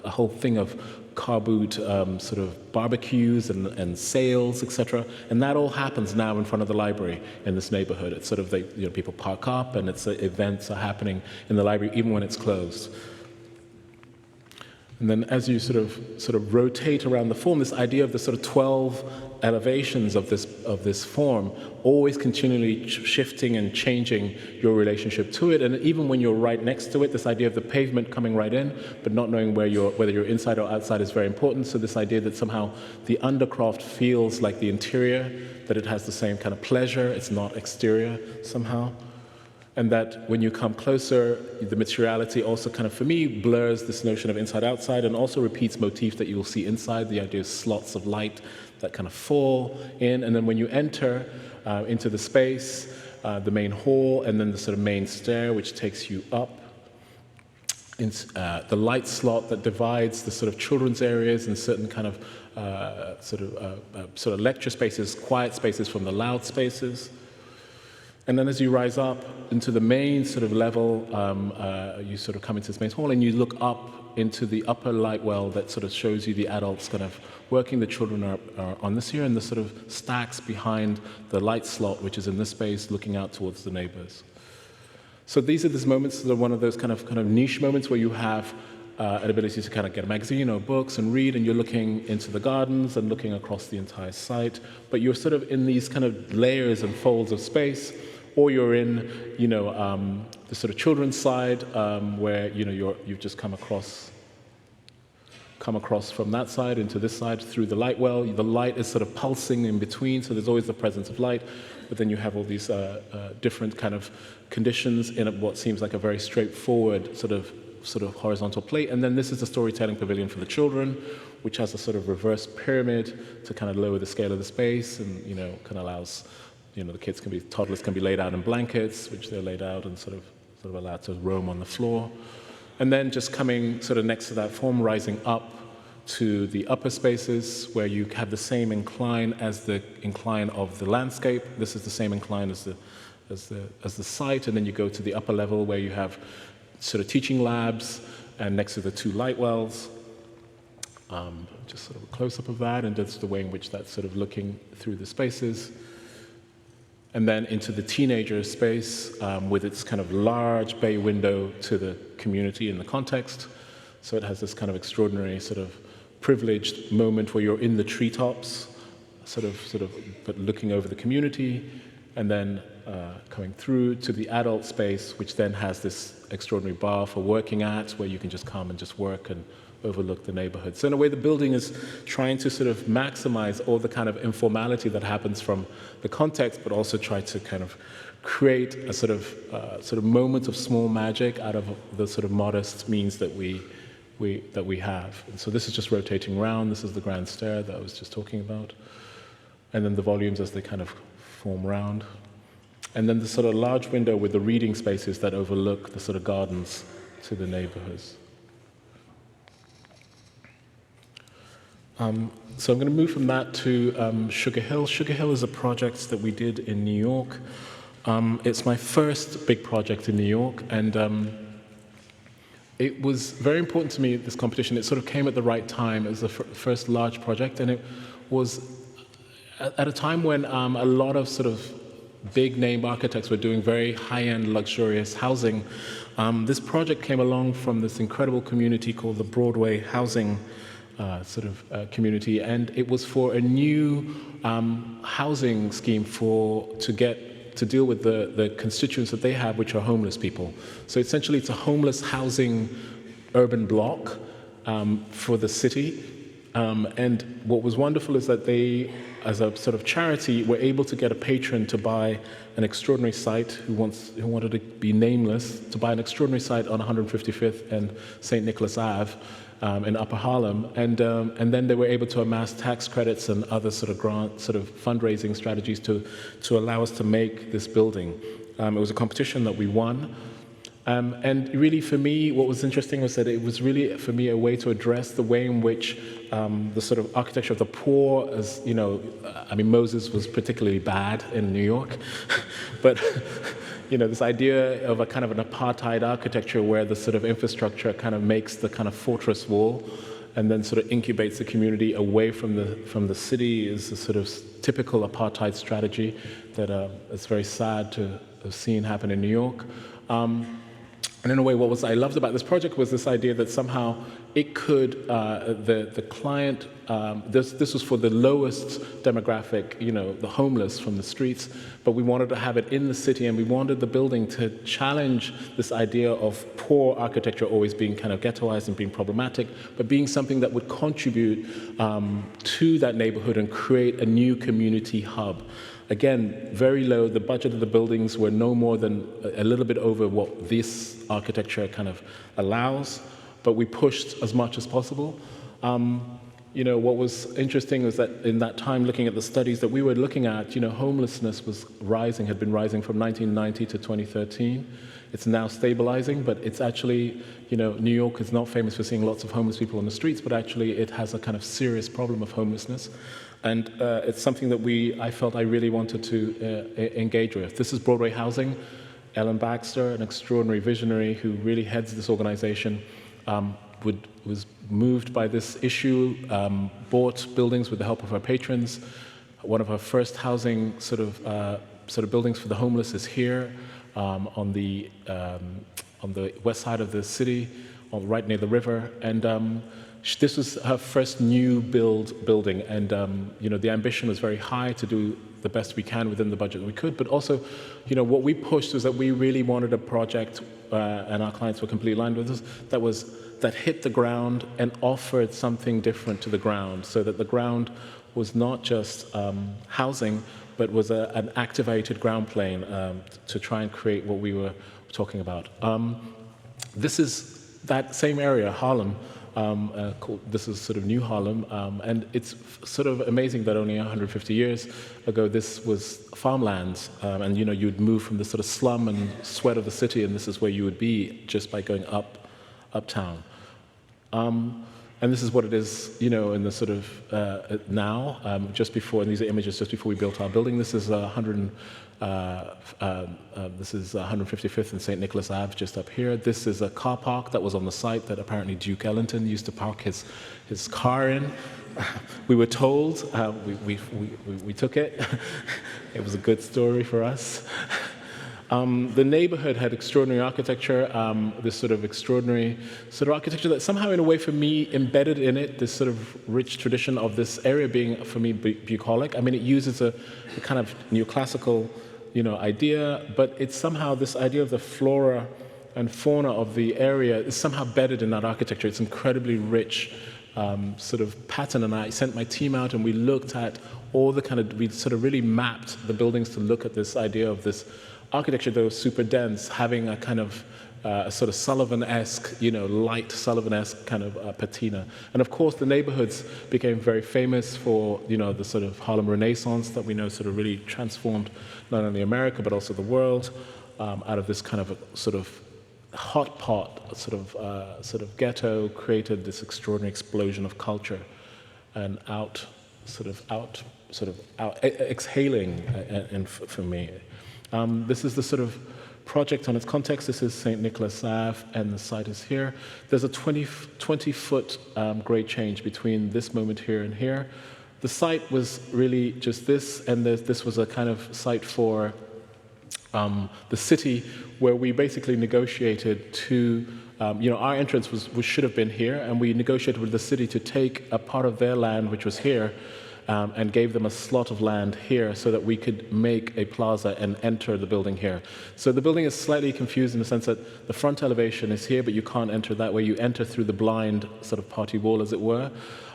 a whole thing of car boot sort of barbecues and sales, etc. And that all happens now in front of the library in this neighborhood. It's sort of, people park up, and events are happening in the library even when it's closed. And then as you sort of rotate around the form, this idea of the sort of 12 elevations of this form, always continually shifting and changing your relationship to it. And even when you're right next to it, this idea of the pavement coming right in, but not knowing whether you're inside or outside is very important. So this idea that somehow the undercroft feels like the interior, that it has the same kind of pleasure, it's not exterior somehow. And that when you come closer, the materiality also kind of, for me, blurs this notion of inside-outside and also repeats motifs that you will see inside, the idea of slots of light that kind of fall in. And then when you enter into the space, the main hall, and then the sort of main stair, which takes you up, the light slot that divides the sort of children's areas and certain kind of sort of lecture spaces, quiet spaces from the loud spaces. And then as you rise up into the main sort of level, you sort of come into this main hall and you look up into the upper light well that sort of shows you the adults kind of working, the children are on this here, and the sort of stacks behind the light slot, which is in this space, looking out towards the neighbors. So these are these moments that are one of those kind of niche moments where you have an ability to kind of get a magazine or books and read, and you're looking into the gardens and looking across the entire site, but you're sort of in these kind of layers and folds of space. Or you're in, the sort of children's side where you've just come across from that side into this side through the light well. The light is sort of pulsing in between, so there's always the presence of light. But then you have all these different kind of conditions in what seems like a very straightforward sort of horizontal plate. And then this is the storytelling pavilion for the children, which has a sort of reverse pyramid to kind of lower the scale of the space and kind of allows. The toddlers can be laid out in blankets, which they're laid out and sort of allowed to roam on the floor. And then just coming sort of next to that form, rising up to the upper spaces where you have the same incline as the incline of the landscape. This is the same incline as the site, and then you go to the upper level where you have sort of teaching labs and next to the two light wells. Just sort of a close-up of that, and that's the way in which that's sort of looking through the spaces. And then into the teenager space with its kind of large bay window to the community in the context. So it has this kind of extraordinary sort of privileged moment where you're in the treetops, sort of, but looking over the community, and then coming through to the adult space, which then has this extraordinary bar for working at, where you can just come and just work and overlook the neighborhood. So in a way, the building is trying to sort of maximize all the kind of informality that happens from the context, but also try to kind of create a sort of moment of small magic out of the sort of modest means that we have. And so this is just rotating around. This is the grand stair that I was just talking about. And then the volumes as they kind of form round. And then the sort of large window with the reading spaces that overlook the sort of gardens to the neighborhoods. So I'm going to move from that to Sugar Hill. Sugar Hill is a project that we did in New York. It's my first big project in New York, and it was very important to me, this competition. It sort of came at the right time. It was the first large project, and it was at a time when a lot of sort of big-name architects were doing very high-end, luxurious housing. This project came along from this incredible community called the Broadway Housing community, and it was for a new housing scheme to deal with the constituents that they have, which are homeless people. So essentially, it's a homeless housing urban block for the city. And what was wonderful is that they, as a sort of charity, were able to get a patron to buy an extraordinary site who wanted to be nameless, to buy an extraordinary site on 155th and St. Nicholas Ave in Upper Harlem, and then they were able to amass tax credits and other sort of fundraising strategies to allow us to make this building. It was a competition that we won. And really, for me, what was interesting was that it was really, for me, a way to address the way in which the sort of architecture of the poor, as you know, I mean, Moses was particularly bad in New York, but you know, this idea of a kind of an apartheid architecture where the sort of infrastructure kind of makes the kind of fortress wall and then sort of incubates the community away from the city is a sort of typical apartheid strategy that it's very sad to have seen happen in New York. And in a way, what I loved about this project was this idea that somehow it could, the client, this was for the lowest demographic, you know, the homeless from the streets, but we wanted to have it in the city, and we wanted the building to challenge this idea of poor architecture always being kind of ghettoized and being problematic, but being something that would contribute to that neighborhood and create a new community hub. Again, very low. The budget of the buildings were no more than a little bit over what this architecture kind of allows, but we pushed as much as possible. You know, what was interesting was that in that time, looking at the studies that we were looking at, you know, homelessness was rising, had been rising from 1990 to 2013. It's now stabilizing, but it's actually, you know, New York is not famous for seeing lots of homeless people on the streets, but actually it has a kind of serious problem of homelessness. And it's something that I felt I really wanted to engage with. This is Broadway Housing. Ellen Baxter, an extraordinary visionary who really heads this organization, was moved by this issue, bought buildings with the help of her patrons. One of her first housing sort of buildings for the homeless is here on the west side of the city, right near the river. And this was her first new building, and you know, the ambition was very high to do the best we can within the budget that we could. But also, you know, what we pushed was that we really wanted a project, and our clients were completely aligned with us, that hit the ground and offered something different to the ground, so that the ground was not just housing, but was an activated ground plane to try and create what we were talking about. This is that same area, Harlem. This is sort of New Harlem, and it's sort of amazing that only 150 years ago this was farmlands, and you know, you'd move from the sort of slum and sweat of the city, and this is where you would be just by going uptown. And this is what it is, you know, in the sort of now, just before, and these are images just before we built our building. This is 155th and St. Nicholas Ave, just up here. This is a car park that was on the site that apparently Duke Ellington used to park his car in. We were told, we took it. It was a good story for us. The neighborhood had extraordinary architecture, this sort of extraordinary sort of architecture that somehow, in a way, for me, embedded in it this sort of rich tradition of this area being, for me, bucolic. I mean, it uses a kind of neoclassical, you know, idea, but it's somehow this idea of the flora and fauna of the area is somehow bedded in that architecture. It's incredibly rich sort of pattern, and I sent my team out and we looked at all the kind of, we sort of really mapped the buildings to look at this idea of this architecture that was super dense, having a kind of a sort of Sullivan-esque, you know, light Sullivan-esque kind of patina. And of course, the neighborhoods became very famous for, you know, the sort of Harlem Renaissance that we know sort of really transformed not only America, but also the world out of this kind of a sort of hot pot, sort of ghetto, created this extraordinary explosion of culture and exhaling, and for me. This is the sort of project on its context. This is St. Nicholas Ave, and the site is here. There's a 20-foot grade change between this moment here and here. The site was really just this, and this was a kind of site for the city, where we basically negotiated to, our entrance should have been here, and we negotiated with the city to take a part of their land, which was here, and gave them a slot of land here so that we could make a plaza and enter the building here. So the building is slightly confused in the sense that the front elevation is here, but you can't enter that way. You enter through the blind sort of party wall, as it were.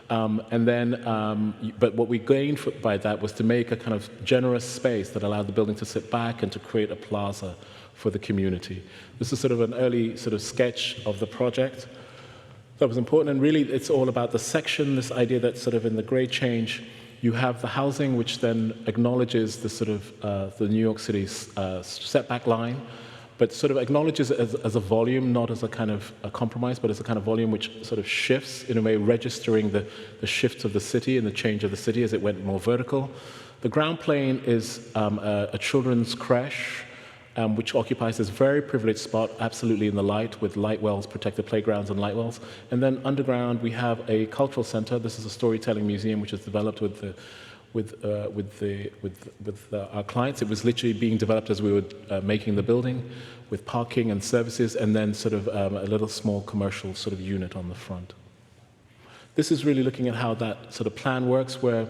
But what we gained by that was to make a kind of generous space that allowed the building to sit back and to create a plaza for the community. This is sort of an early sort of sketch of the project that was important, and really it's all about the section, this idea that sort of in the grade change, you have the housing, which then acknowledges the sort of the New York City's setback line, but sort of acknowledges it as a volume, not as a kind of a compromise, but as a kind of volume which sort of shifts, in a way registering the shift of the city and the change of the city as it went more vertical. The ground plane is a children's creche, which occupies this very privileged spot, absolutely in the light, with light wells, protected playgrounds and light wells. And then underground, we have a cultural center. This is a storytelling museum, which is developed with our clients. It was literally being developed as we were making the building, with parking and services, and then sort of a little small commercial sort of unit on the front. This is really looking at how that sort of plan works, where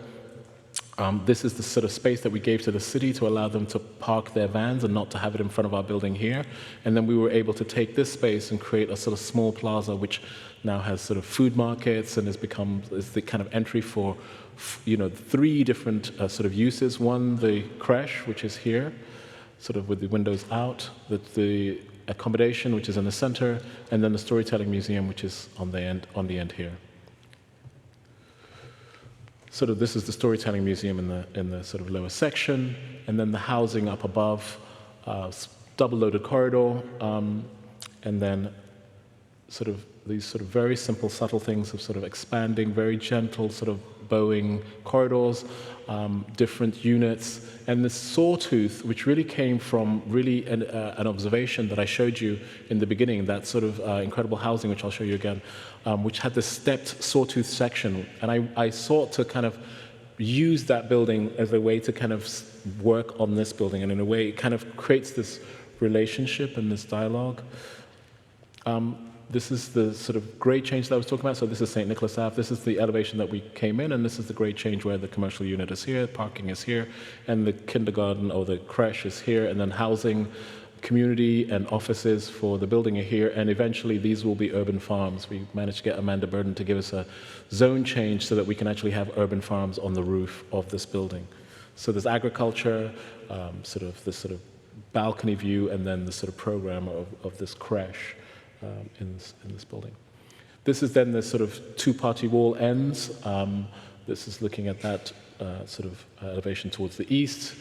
this is the sort of space that we gave to the city to allow them to park their vans and not to have it in front of our building here. And then we were able to take this space and create a sort of small plaza, which now has sort of food markets and is the kind of entry for, 3 different sort of uses. One, the creche, which is here, sort of with the windows out, the accommodation, which is in the center, and then the storytelling museum, which is on the end here. Sort of this is the storytelling museum in the sort of lower section, and then the housing up above, double-loaded corridor, and then sort of these sort of very simple, subtle things of sort of expanding, very gentle sort of bowing corridors, different units, and this sawtooth, which really came from really an observation that I showed you in the beginning, that sort of incredible housing, which I'll show you again, which had this stepped sawtooth section. And I sought to kind of use that building as a way to kind of work on this building, and in a way it kind of creates this relationship and this dialogue. This is the sort of grade change that I was talking about. So this is St. Nicholas Ave. This is the elevation that we came in, and this is the grade change where the commercial unit is here, parking is here, and the kindergarten or the creche is here, and then housing, community and offices for the building are here, and eventually these will be urban farms. We managed to get Amanda Burden to give us a zone change so that we can actually have urban farms on the roof of this building. So there's agriculture, sort of this sort of balcony view, and then the sort of program of this creche. In this building. This is then the sort of two-party wall ends. This is looking at that sort of elevation towards the east,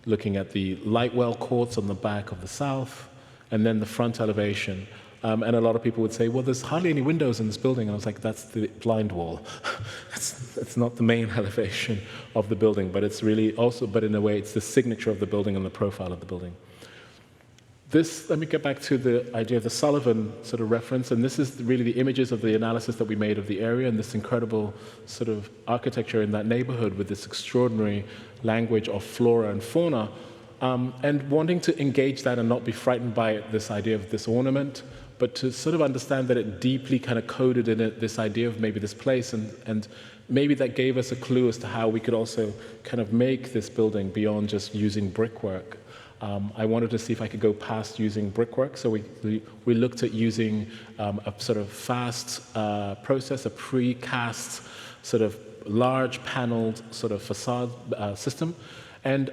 looking at the light well courts on the back of the south, and then the front elevation. And a lot of people would say, well, there's hardly any windows in this building. And I was like, that's the blind wall. It's not the main elevation of the building, but it's really also, but in a way, it's the signature of the building and the profile of the building. Let me get back to the idea of the Sullivan sort of reference, and this is really the images of the analysis that we made of the area and this incredible sort of architecture in that neighborhood with this extraordinary language of flora and fauna, and wanting to engage that and not be frightened by this idea of this ornament, but to sort of understand that it deeply kind of coded in it this idea of maybe this place, and maybe that gave us a clue as to how we could also kind of make this building beyond just using brickwork. I wanted to see if I could go past using brickwork, so we looked at using a sort of fast process, a precast sort of large paneled sort of facade system, and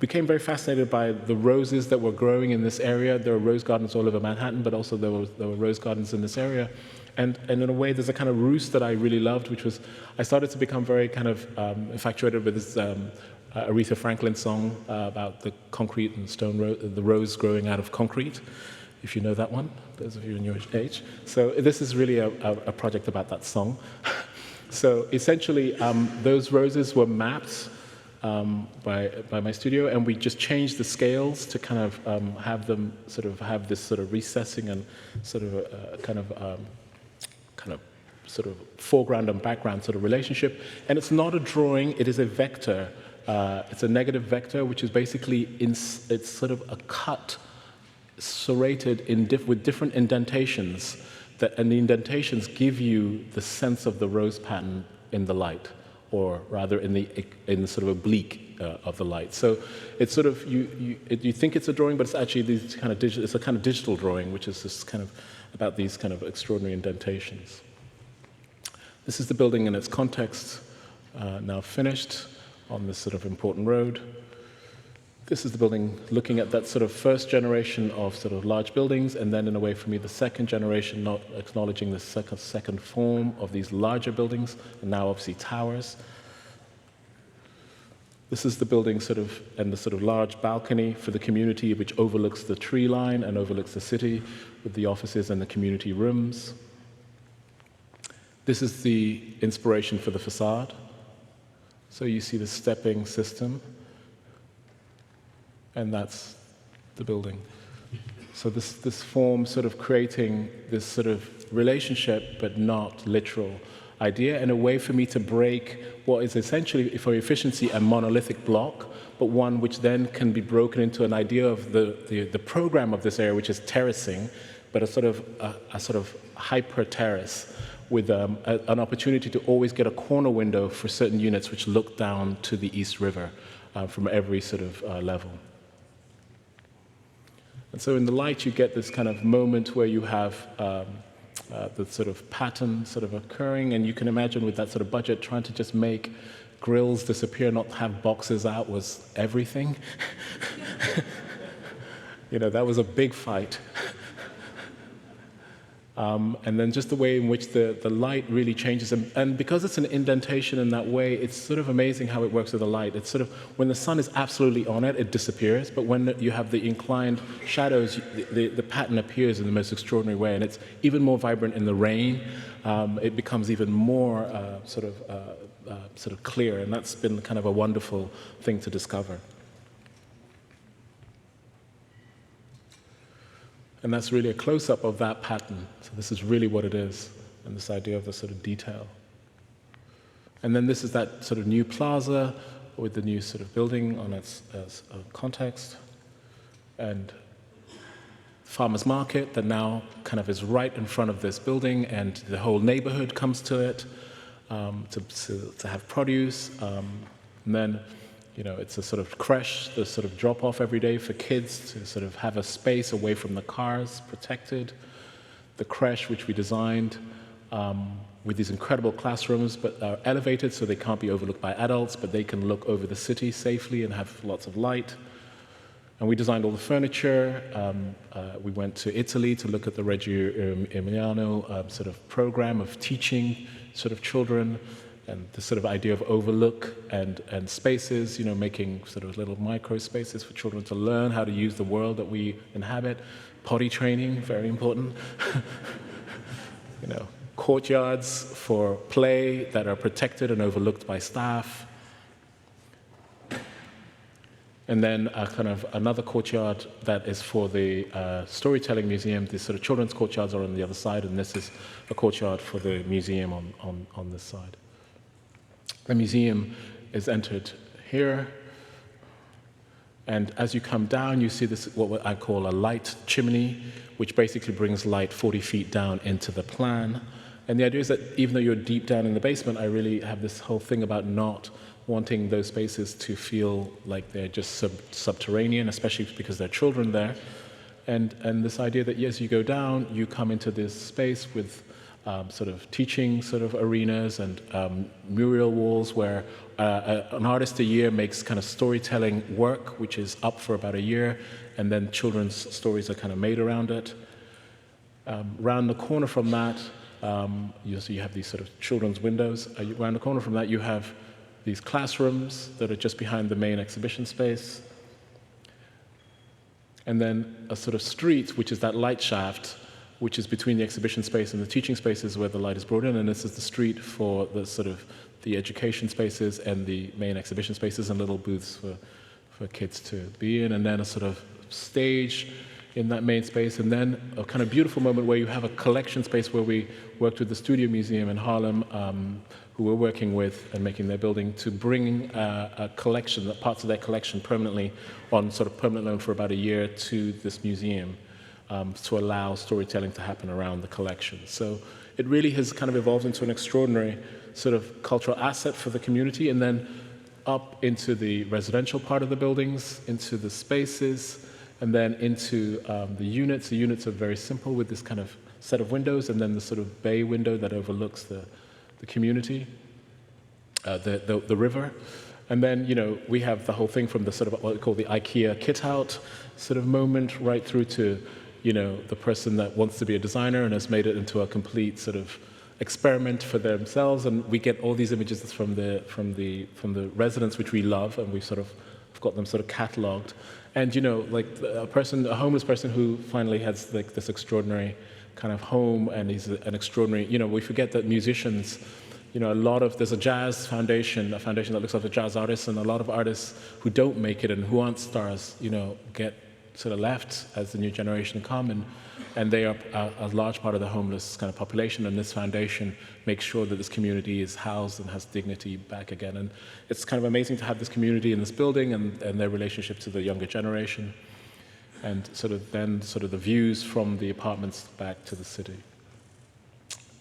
became very fascinated by the roses that were growing in this area. There were rose gardens all over Manhattan, but also there were rose gardens in this area. And in a way, there's a kind of roost that I really loved, which was, I started to become very kind of infatuated with this Aretha Franklin song about the concrete and stone, the rose growing out of concrete, if you know that one, those of you in your age. So this is really a project about that song. So essentially, those roses were mapped by my studio, and we just changed the scales to kind of have them sort of have this sort of recessing and sort of kind of sort of foreground and background sort of relationship. And it's not a drawing; it is a vector. It's a negative vector, which is basically it's sort of a cut serrated with different indentations. And the indentations give you the sense of the rose pattern in the light, or rather in the sort of oblique of the light. So it's sort of you think it's a drawing, but it's actually these kind of it's a kind of digital drawing, which is just kind of about these kind of extraordinary indentations. This is the building in its context, now finished on this sort of important road. This is the building looking at that sort of first generation of sort of large buildings, and then in a way for me the second generation, not acknowledging the second form of these larger buildings, and now obviously towers. This is the building sort of, and the sort of large balcony for the community, which overlooks the tree line and overlooks the city with the offices and the community rooms. This is the inspiration for the facade. So you see the stepping system, and that's the building. So this form sort of creating this sort of relationship, but not literal idea, and a way for me to break what is essentially, for efficiency, a monolithic block, but one which then can be broken into an idea of the program of this area, which is terracing, but a sort of hyper terrace with an opportunity to always get a corner window for certain units which look down to the East River from every sort of level. And so in the light, you get this kind of moment where you have the sort of pattern sort of occurring, and you can imagine with that sort of budget, trying to just make grills disappear, not have boxes out was everything. You know, that was a big fight. And then just the way in which the light really changes. And because it's an indentation in that way, it's sort of amazing how it works with the light. It's sort of, when the sun is absolutely on it, it disappears. But when you have the inclined shadows, the pattern appears in the most extraordinary way. And it's even more vibrant in the rain. It becomes even more sort of clear. And that's been kind of a wonderful thing to discover. And that's really a close-up of that pattern. So this is really what it is, and this idea of the sort of detail. And then this is that sort of new plaza with the new sort of building on its context. And farmer's market that now kind of is right in front of this building, and the whole neighborhood comes to it to have produce. And then, you know, it's a sort of creche, the sort of drop-off every day for kids to sort of have a space away from the cars, protected. The creche, which we designed with these incredible classrooms, but are elevated so they can't be overlooked by adults, but they can look over the city safely and have lots of light. And we designed all the furniture. We went to Italy to look at the Reggio Emiliano sort of program of teaching sort of children, and the sort of idea of overlook and spaces, you know, making sort of little micro spaces for children to learn how to use the world that we inhabit. Potty training, very important. You know, courtyards for play that are protected and overlooked by staff. And then kind of another courtyard that is for the storytelling museum. The sort of children's courtyards are on the other side, and this is a courtyard for the museum on this side. The museum is entered here, and as you come down, you see this, what I call a light chimney, which basically brings light 40 feet down into the plan. And the idea is that even though you're deep down in the basement, I really have this whole thing about not wanting those spaces to feel like they're just subterranean, especially because there are children there. And this idea that, yes, you go down, you come into this space with sort of teaching sort of arenas and mural walls where an artist a year makes kind of storytelling work, which is up for about a year, and then children's stories are kind of made around it. Round the corner from that, you have these sort of children's windows. Around the corner from that, you have these classrooms that are just behind the main exhibition space. And then a sort of street, which is that light shaft, which is between the exhibition space and the teaching spaces where the light is brought in, and this is the street for the sort of the education spaces and the main exhibition spaces and little booths for kids to be in, and then a sort of stage in that main space, and then a kind of beautiful moment where you have a collection space where we worked with the Studio Museum in Harlem, who we're working with and making their building to bring a collection, parts of their collection permanently on sort of permanent loan for about a year to this museum to allow storytelling to happen around the collection. So it really has kind of evolved into an extraordinary sort of cultural asset for the community, and then up into the residential part of the buildings, into the spaces, and then into the units. The units are very simple with this kind of set of windows, and then the sort of bay window that overlooks the community, the river. And then, we have the whole thing from the sort of what we call the IKEA kit-out sort of moment right through to, the person that wants to be a designer and has made it into a complete sort of experiment for themselves. And we get all these images from the residents, which we love, and we've got them sort of cataloged. And, like a homeless person who finally has like this extraordinary kind of home, and he's an extraordinary, we forget that musicians, there's a jazz foundation, a foundation that looks after jazz artists, and a lot of artists who don't make it and who aren't stars, get sort of left as the new generation come, and they are a large part of the homeless kind of population, and this foundation makes sure that this community is housed and has dignity back again. And it's kind of amazing to have this community in this building and their relationship to the younger generation, and sort of the views from the apartments back to the city.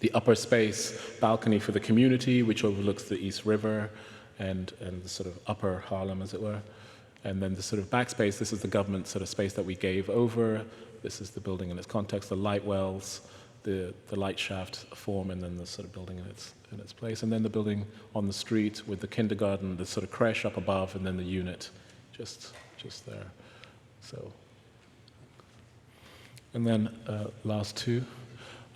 The upper space balcony for the community, which overlooks the East River and the sort of upper Harlem, as it were. And then the sort of backspace, this is the government sort of space that we gave over. This is the building in its context, the light wells, the light shaft form, and then the sort of building in its place. And then the building on the street with the kindergarten, the sort of creche up above, and then the unit just there. So, and then last two.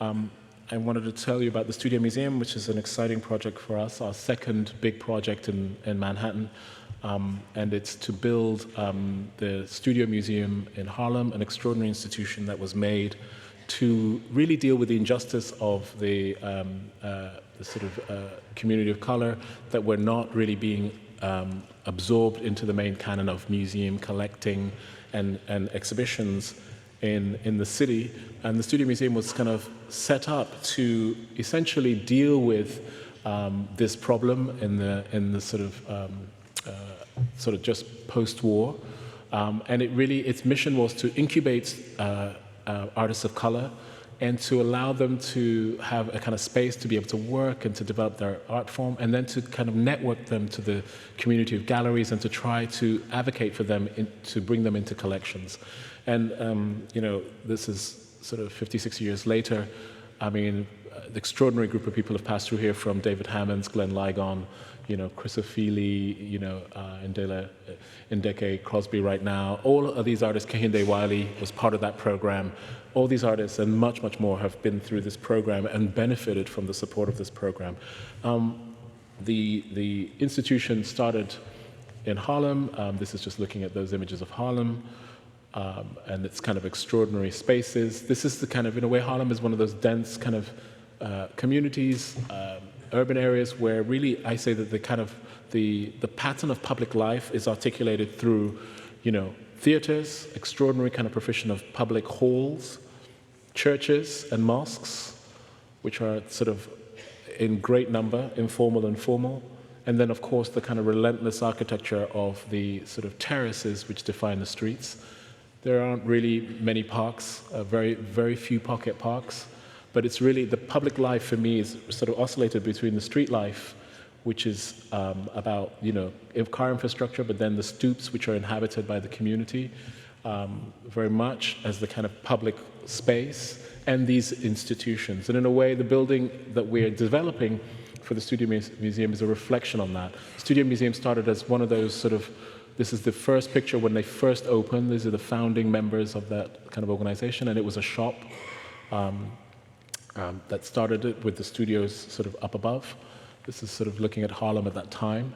I wanted to tell you about the Studio Museum, which is an exciting project for us, our second big project in Manhattan. And it's to build the Studio Museum in Harlem, an extraordinary institution that was made to really deal with the injustice of the sort of community of color that were not really being absorbed into the main canon of museum collecting and exhibitions in the city. And the Studio Museum was kind of set up to essentially deal with this problem in the sort of just post-war. And its mission was to incubate artists of color and to allow them to have a kind of space to be able to work and to develop their art form, and then to kind of network them to the community of galleries and to try to advocate for them to bring them into collections. And, this is sort of 50, 60 years later. I mean, the extraordinary group of people have passed through here, from David Hammonds, Glenn Ligon, Chris O'Feely, Ndeke Crosby right now. All of these artists, Kehinde Wiley was part of that program. All these artists and much, much more have been through this program and benefited from the support of this program. The institution started in Harlem. This is just looking at those images of Harlem. And its kind of extraordinary spaces. This is the kind of, in a way, Harlem is one of those dense kind of communities, urban areas where really I say that the kind of the pattern of public life is articulated through, theaters, extraordinary kind of provision of public halls, churches and mosques, which are sort of in great number, informal and formal, and then of course the kind of relentless architecture of the sort of terraces which define the streets. There aren't really many parks, very, very few pocket parks, but it's really, the public life for me is sort of oscillated between the street life, which is about, car infrastructure, but then the stoops, which are inhabited by the community, very much as the kind of public space, and these institutions. And in a way, the building that we're developing for the Studio Museum is a reflection on that. The Studio Museum started as one of those sort of, this is the first picture when they first opened. These are the founding members of that kind of organization, and it was a shop that started it with the studios sort of up above. This is sort of looking at Harlem at that time.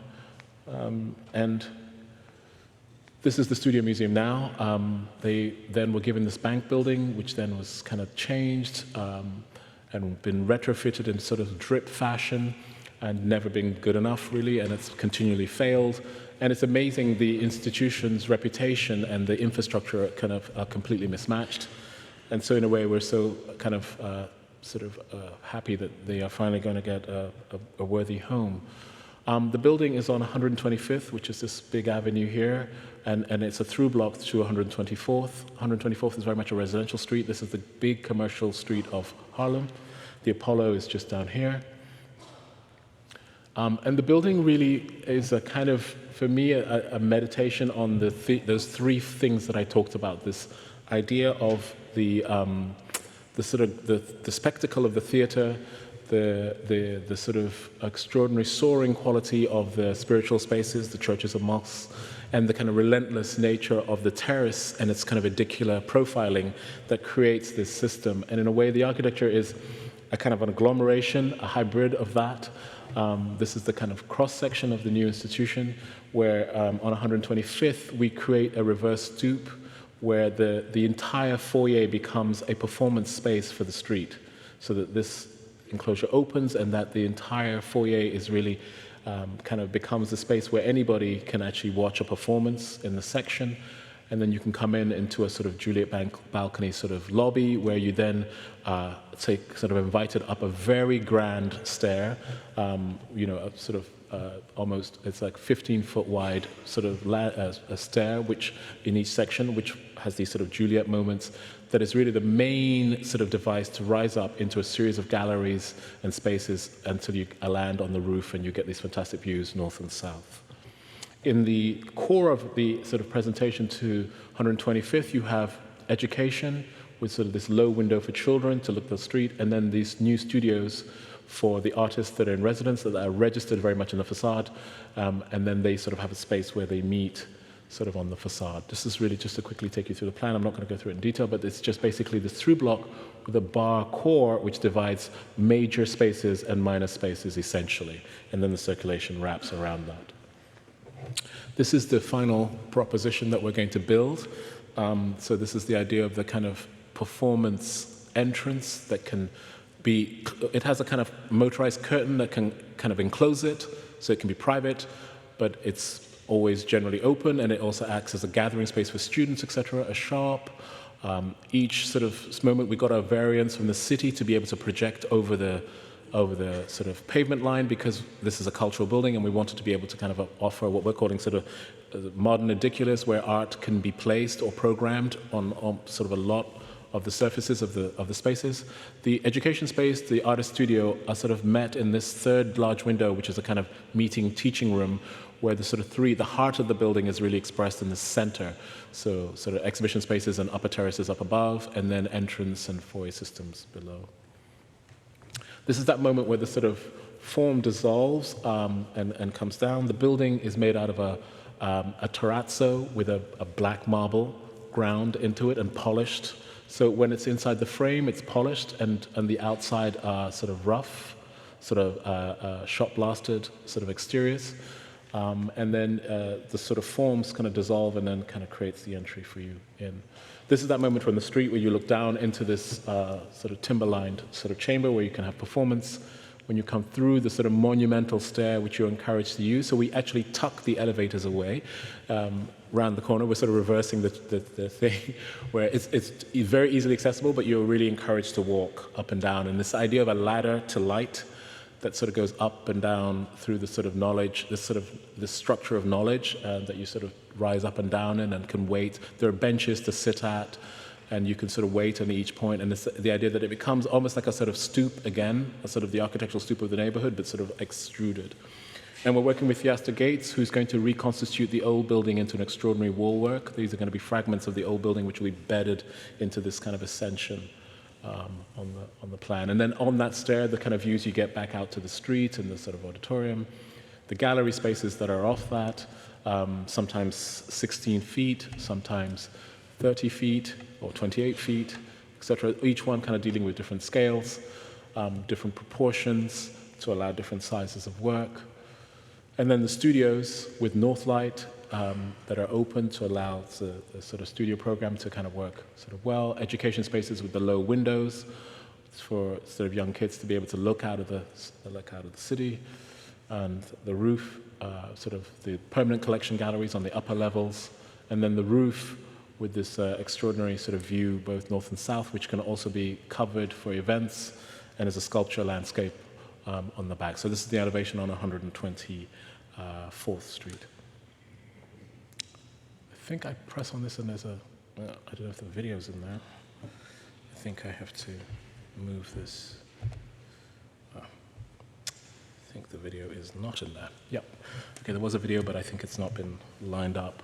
And this is the Studio Museum now. They then were given this bank building, which then was kind of changed and been retrofitted in sort of drip fashion. and never been good enough, really, and it's continually failed. And it's amazing the institution's reputation and the infrastructure kind of are completely mismatched. And so in a way, we're so kind of happy that they are finally going to get a worthy home. The building is on 125th, which is this big avenue here, and it's a through block to 124th. 124th is very much a residential street. This is the big commercial street of Harlem. The Apollo is just down here. And the building really is a kind of, for me, a meditation on those three things that I talked about. This idea of the spectacle of the theater, the sort of extraordinary soaring quality of the spiritual spaces, the churches and mosques, and the kind of relentless nature of the terrace and its kind of edicular profiling that creates this system. And in a way, the architecture is a kind of an agglomeration, a hybrid of that. This is the kind of cross-section of the new institution where on 125th, we create a reverse stoop where the entire foyer becomes a performance space for the street, so that this enclosure opens and that the entire foyer is really kind of becomes a space where anybody can actually watch a performance in the section. And then you can come into a sort of Juliet balcony sort of lobby where you then sort of invited up a very grand stair, a sort of almost, it's like 15-foot wide sort of a stair, which in each section, which has these sort of Juliet moments, that is really the main sort of device to rise up into a series of galleries and spaces until you land on the roof and you get these fantastic views north and south. In the core of the sort of presentation to 125th, you have education with sort of this low window for children to look at the street, and then these new studios for the artists that are in residence that are registered very much in the facade, and then they sort of have a space where they meet sort of on the facade. This is really just to quickly take you through the plan. I'm not going to go through it in detail, but it's just basically this through block with a bar core which divides major spaces and minor spaces essentially, and then the circulation wraps around that. This is the final proposition that we're going to build. So this is the idea of the kind of performance entrance that can be, it has a kind of motorized curtain that can kind of enclose it, so it can be private, but it's always generally open, and it also acts as a gathering space for students, etc., a shop. Each sort of moment we got our variance from the city to be able to project over the sort of pavement line, because this is a cultural building and we wanted to be able to kind of offer what we're calling sort of modern ediculars, where art can be placed or programmed on sort of a lot of the surfaces of the spaces. The education space, the artist studio are sort of met in this third large window, which is a kind of meeting teaching room, where the sort of the heart of the building is really expressed in the center. So sort of exhibition spaces and upper terraces up above, and then entrance and foyer systems below. This is that moment where the sort of form dissolves and comes down. The building is made out of a terrazzo with a black marble ground into it and polished. So when it's inside the frame, it's polished, and the outside are sort of rough, sort of shot blasted sort of exteriors. And then the sort of forms kind of dissolve and then kind of creates the entry for you in. This is that moment from the street where you look down into this sort of timber-lined sort of chamber where you can have performance. When you come through the sort of monumental stair, which you're encouraged to use. So we actually tuck the elevators away around the corner. We're sort of reversing the thing where it's very easily accessible, but you're really encouraged to walk up and down. And this idea of a ladder to light that sort of goes up and down through the sort of knowledge, this structure of knowledge that you sort of rise up and down in and can wait. There are benches to sit at, and you can sort of wait on each point. And it's the idea that it becomes almost like a sort of stoop again, a sort of the architectural stoop of the neighborhood, but sort of extruded. And we're working with Fiasta Gates, who's going to reconstitute the old building into an extraordinary wall work. These are going to be fragments of the old building which will be bedded into this kind of ascension on the plan. And then on that stair, the kind of views you get back out to the street and the sort of auditorium. The gallery spaces that are off that, sometimes 16 feet, sometimes 30 feet or 28 feet, etc. Each one kind of dealing with different scales, different proportions to allow different sizes of work. And then the studios with north light that are open to allow the sort of studio program to kind of work sort of well. Education spaces with the low windows for sort of young kids to be able to look out of the city. and the roof, sort of the permanent collection galleries on the upper levels, and then the roof with this extraordinary sort of view, both north and south, which can also be covered for events, and as a sculpture landscape on the back. So this is the elevation on 124th Street. I think I press on this and there's a, I don't know if the video's in there. I think I have to move this. I think the video is not in there. Yep. Okay, there was a video, but I think it's not been lined up.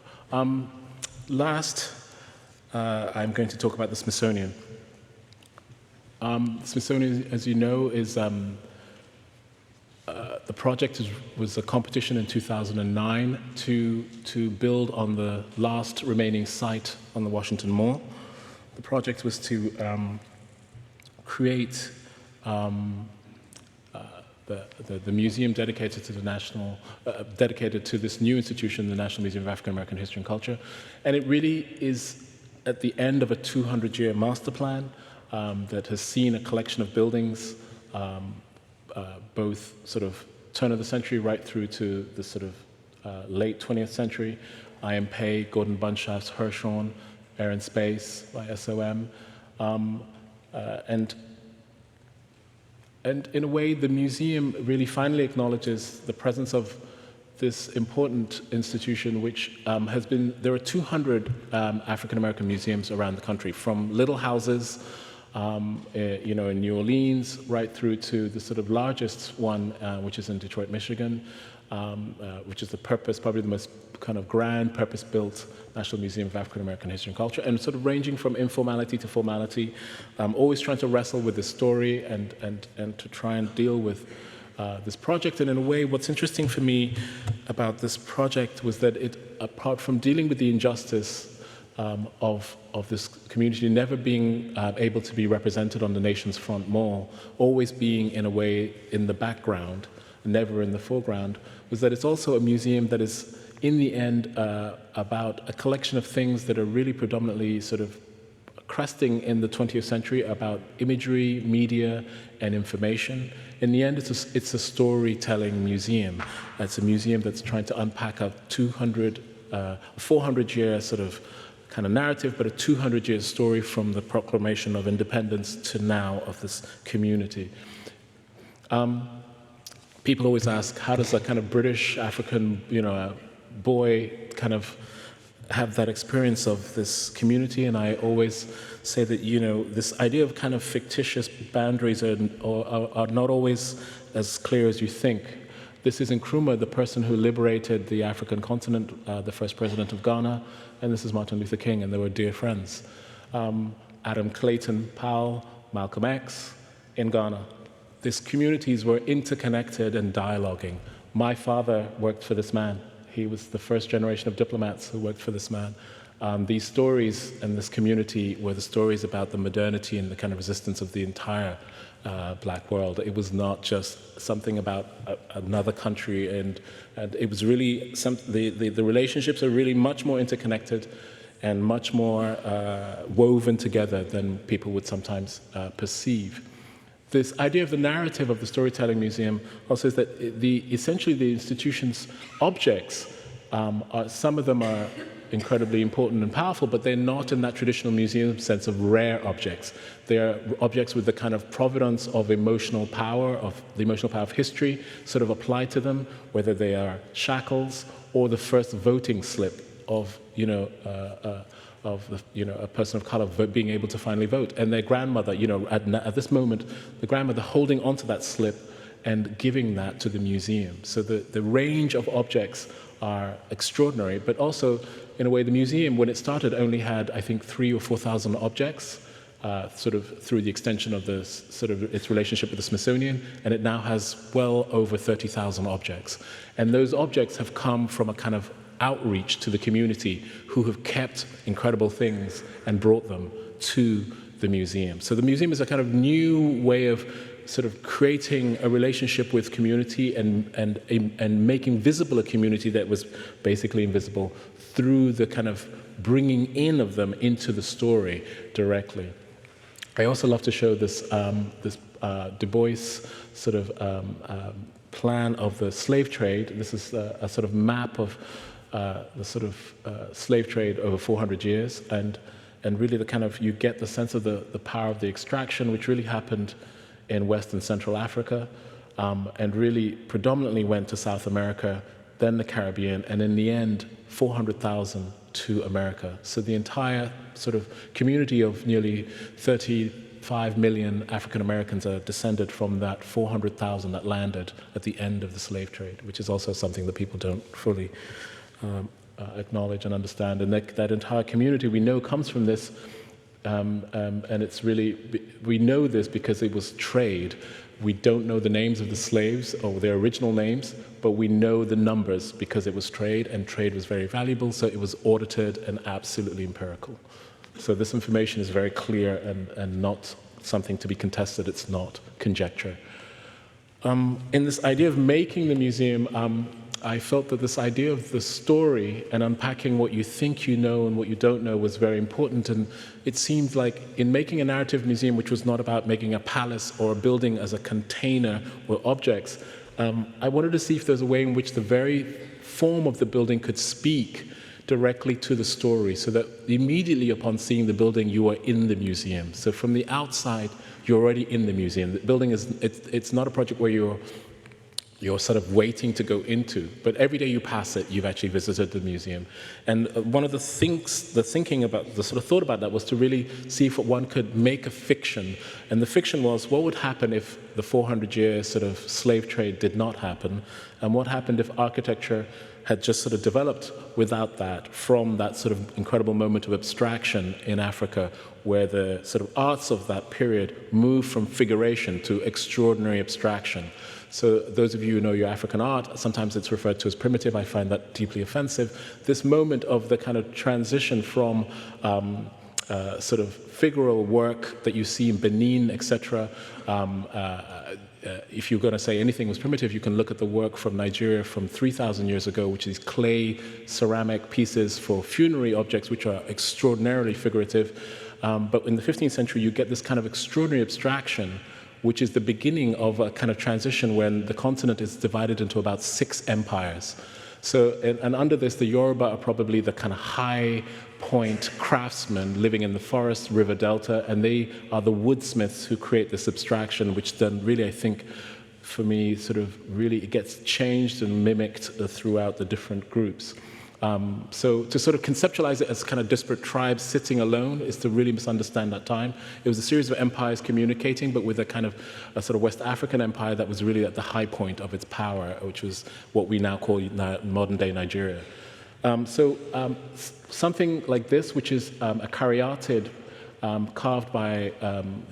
Last, I'm going to talk about the Smithsonian. The Smithsonian, as you know, is the project was a competition in 2009 to build on the last remaining site on the Washington Mall. The project was to create the museum dedicated to the dedicated to this new institution, the National Museum of African American History and Culture, and it really is at the end of a 200-year master plan that has seen a collection of buildings, both sort of turn of the century right through to the sort of late 20th century. I.M. Pei, Gordon Bunshaft's Hirshhorn, Air and Space by SOM, and in a way, the museum really finally acknowledges the presence of this important institution, which has been, there are 200 African-American museums around the country, from little houses, you know, in New Orleans, right through to the sort of largest one, which is in Detroit, Michigan, which is probably the most kind of grand, purpose-built National Museum of African American History and Culture, and sort of ranging from informality to formality, always trying to wrestle with the story and to try and deal with this project. And in a way, what's interesting for me about this project was that it, apart from dealing with the injustice of this community never being able to be represented on the nation's front mall, always being in a way in the background, never in the foreground, was that it's also a museum that is, in the end, about a collection of things that are really predominantly sort of cresting in the 20th century about imagery, media, and information. In the end, it's a storytelling museum. It's a museum that's trying to unpack a 400-year sort of kind of narrative, but a 200-year story from the proclamation of independence to now of this community. People always ask, how does a kind of British African, you know, boy kind of have that experience of this community? And I always say that, you know, this idea of kind of fictitious boundaries are not always as clear as you think. This is Nkrumah, the person who liberated the African continent, the first president of Ghana, and this is Martin Luther King, and they were dear friends. Adam Clayton Powell, Malcolm X in Ghana. These communities were interconnected and dialoguing. My father worked for this man. He was the first generation of diplomats who worked for this man. These stories and this community were the stories about the modernity and the kind of resistance of the entire black world. It was not just something about another country, and it was really the relationships are really much more interconnected and much more woven together than people would sometimes perceive. This idea of the narrative of the Storytelling Museum also is that essentially the institution's objects, some of them are incredibly important and powerful, but they're not in that traditional museum sense of rare objects. They are objects with the kind of provenance of emotional power, of the emotional power of history, sort of applied to them, whether they are shackles or the first voting slip of, a person of color being able to finally vote, and their grandmother, at this moment, the grandmother holding onto that slip and giving that to the museum. So the range of objects are extraordinary, but also, in a way, the museum, when it started, only had, I think, 3,000 or 4,000 objects, sort of through the extension of its relationship with the Smithsonian, and it now has well over 30,000 objects. And those objects have come from a kind of outreach to the community who have kept incredible things and brought them to the museum. So the museum is a kind of new way of sort of creating a relationship with community and making visible a community that was basically invisible through the kind of bringing in of them into the story directly. I also love to show this Du Bois sort of plan of the slave trade. This is a sort of map of the sort of slave trade over 400 years, and really the kind of, you get the sense of the power of the extraction, which really happened in West and Central Africa, and really predominantly went to South America, then the Caribbean, and in the end, 400,000 to America. So the entire sort of community of nearly 35 million African Americans are descended from that 400,000 that landed at the end of the slave trade, which is also something that people don't fully acknowledge and understand. And that entire community we know comes from this, and it's really, we know this because it was trade. We don't know the names of the slaves or their original names, but we know the numbers because it was trade, and trade was very valuable, so it was audited and absolutely empirical. So this information is very clear and not something to be contested. It's not conjecture. In this idea of making the museum, I felt that this idea of the story and unpacking what you think you know and what you don't know was very important. And it seemed like in making a narrative museum, which was not about making a palace or a building as a container or objects, I wanted to see if there's a way in which the very form of the building could speak directly to the story, so that immediately upon seeing the building, you are in the museum. So from the outside, you're already in the museum. The building is, it's not a project where you're sort of waiting to go into, but every day you pass it, you've actually visited the museum. And one of the thinking about, the sort of thought about that was to really see if one could make a fiction. And the fiction was, what would happen if the 400-year sort of slave trade did not happen? And what happened if architecture had just sort of developed without that, from that sort of incredible moment of abstraction in Africa, where the sort of arts of that period moved from figuration to extraordinary abstraction. So those of you who know your African art, sometimes it's referred to as primitive. I find that deeply offensive. This moment of the kind of transition from sort of figural work that you see in Benin, etc. If you're going to say anything was primitive, you can look at the work from Nigeria from 3,000 years ago, which is clay ceramic pieces for funerary objects, which are extraordinarily figurative. But in the 15th century, you get this kind of extraordinary abstraction, which is the beginning of a kind of transition when the continent is divided into about 6 empires. So, and under this, the Yoruba are probably the kind of high point craftsmen living in the forest, river delta, and they are the woodsmiths who create this abstraction, which then really, I think, for me, sort of really, it gets changed and mimicked throughout the different groups. So to sort of conceptualize it as kind of disparate tribes sitting alone is to really misunderstand that time. It was a series of empires communicating, but with a kind of a sort of West African empire that was really at the high point of its power, which was what we now call modern-day Nigeria. Something like this, which is a caryatid carved by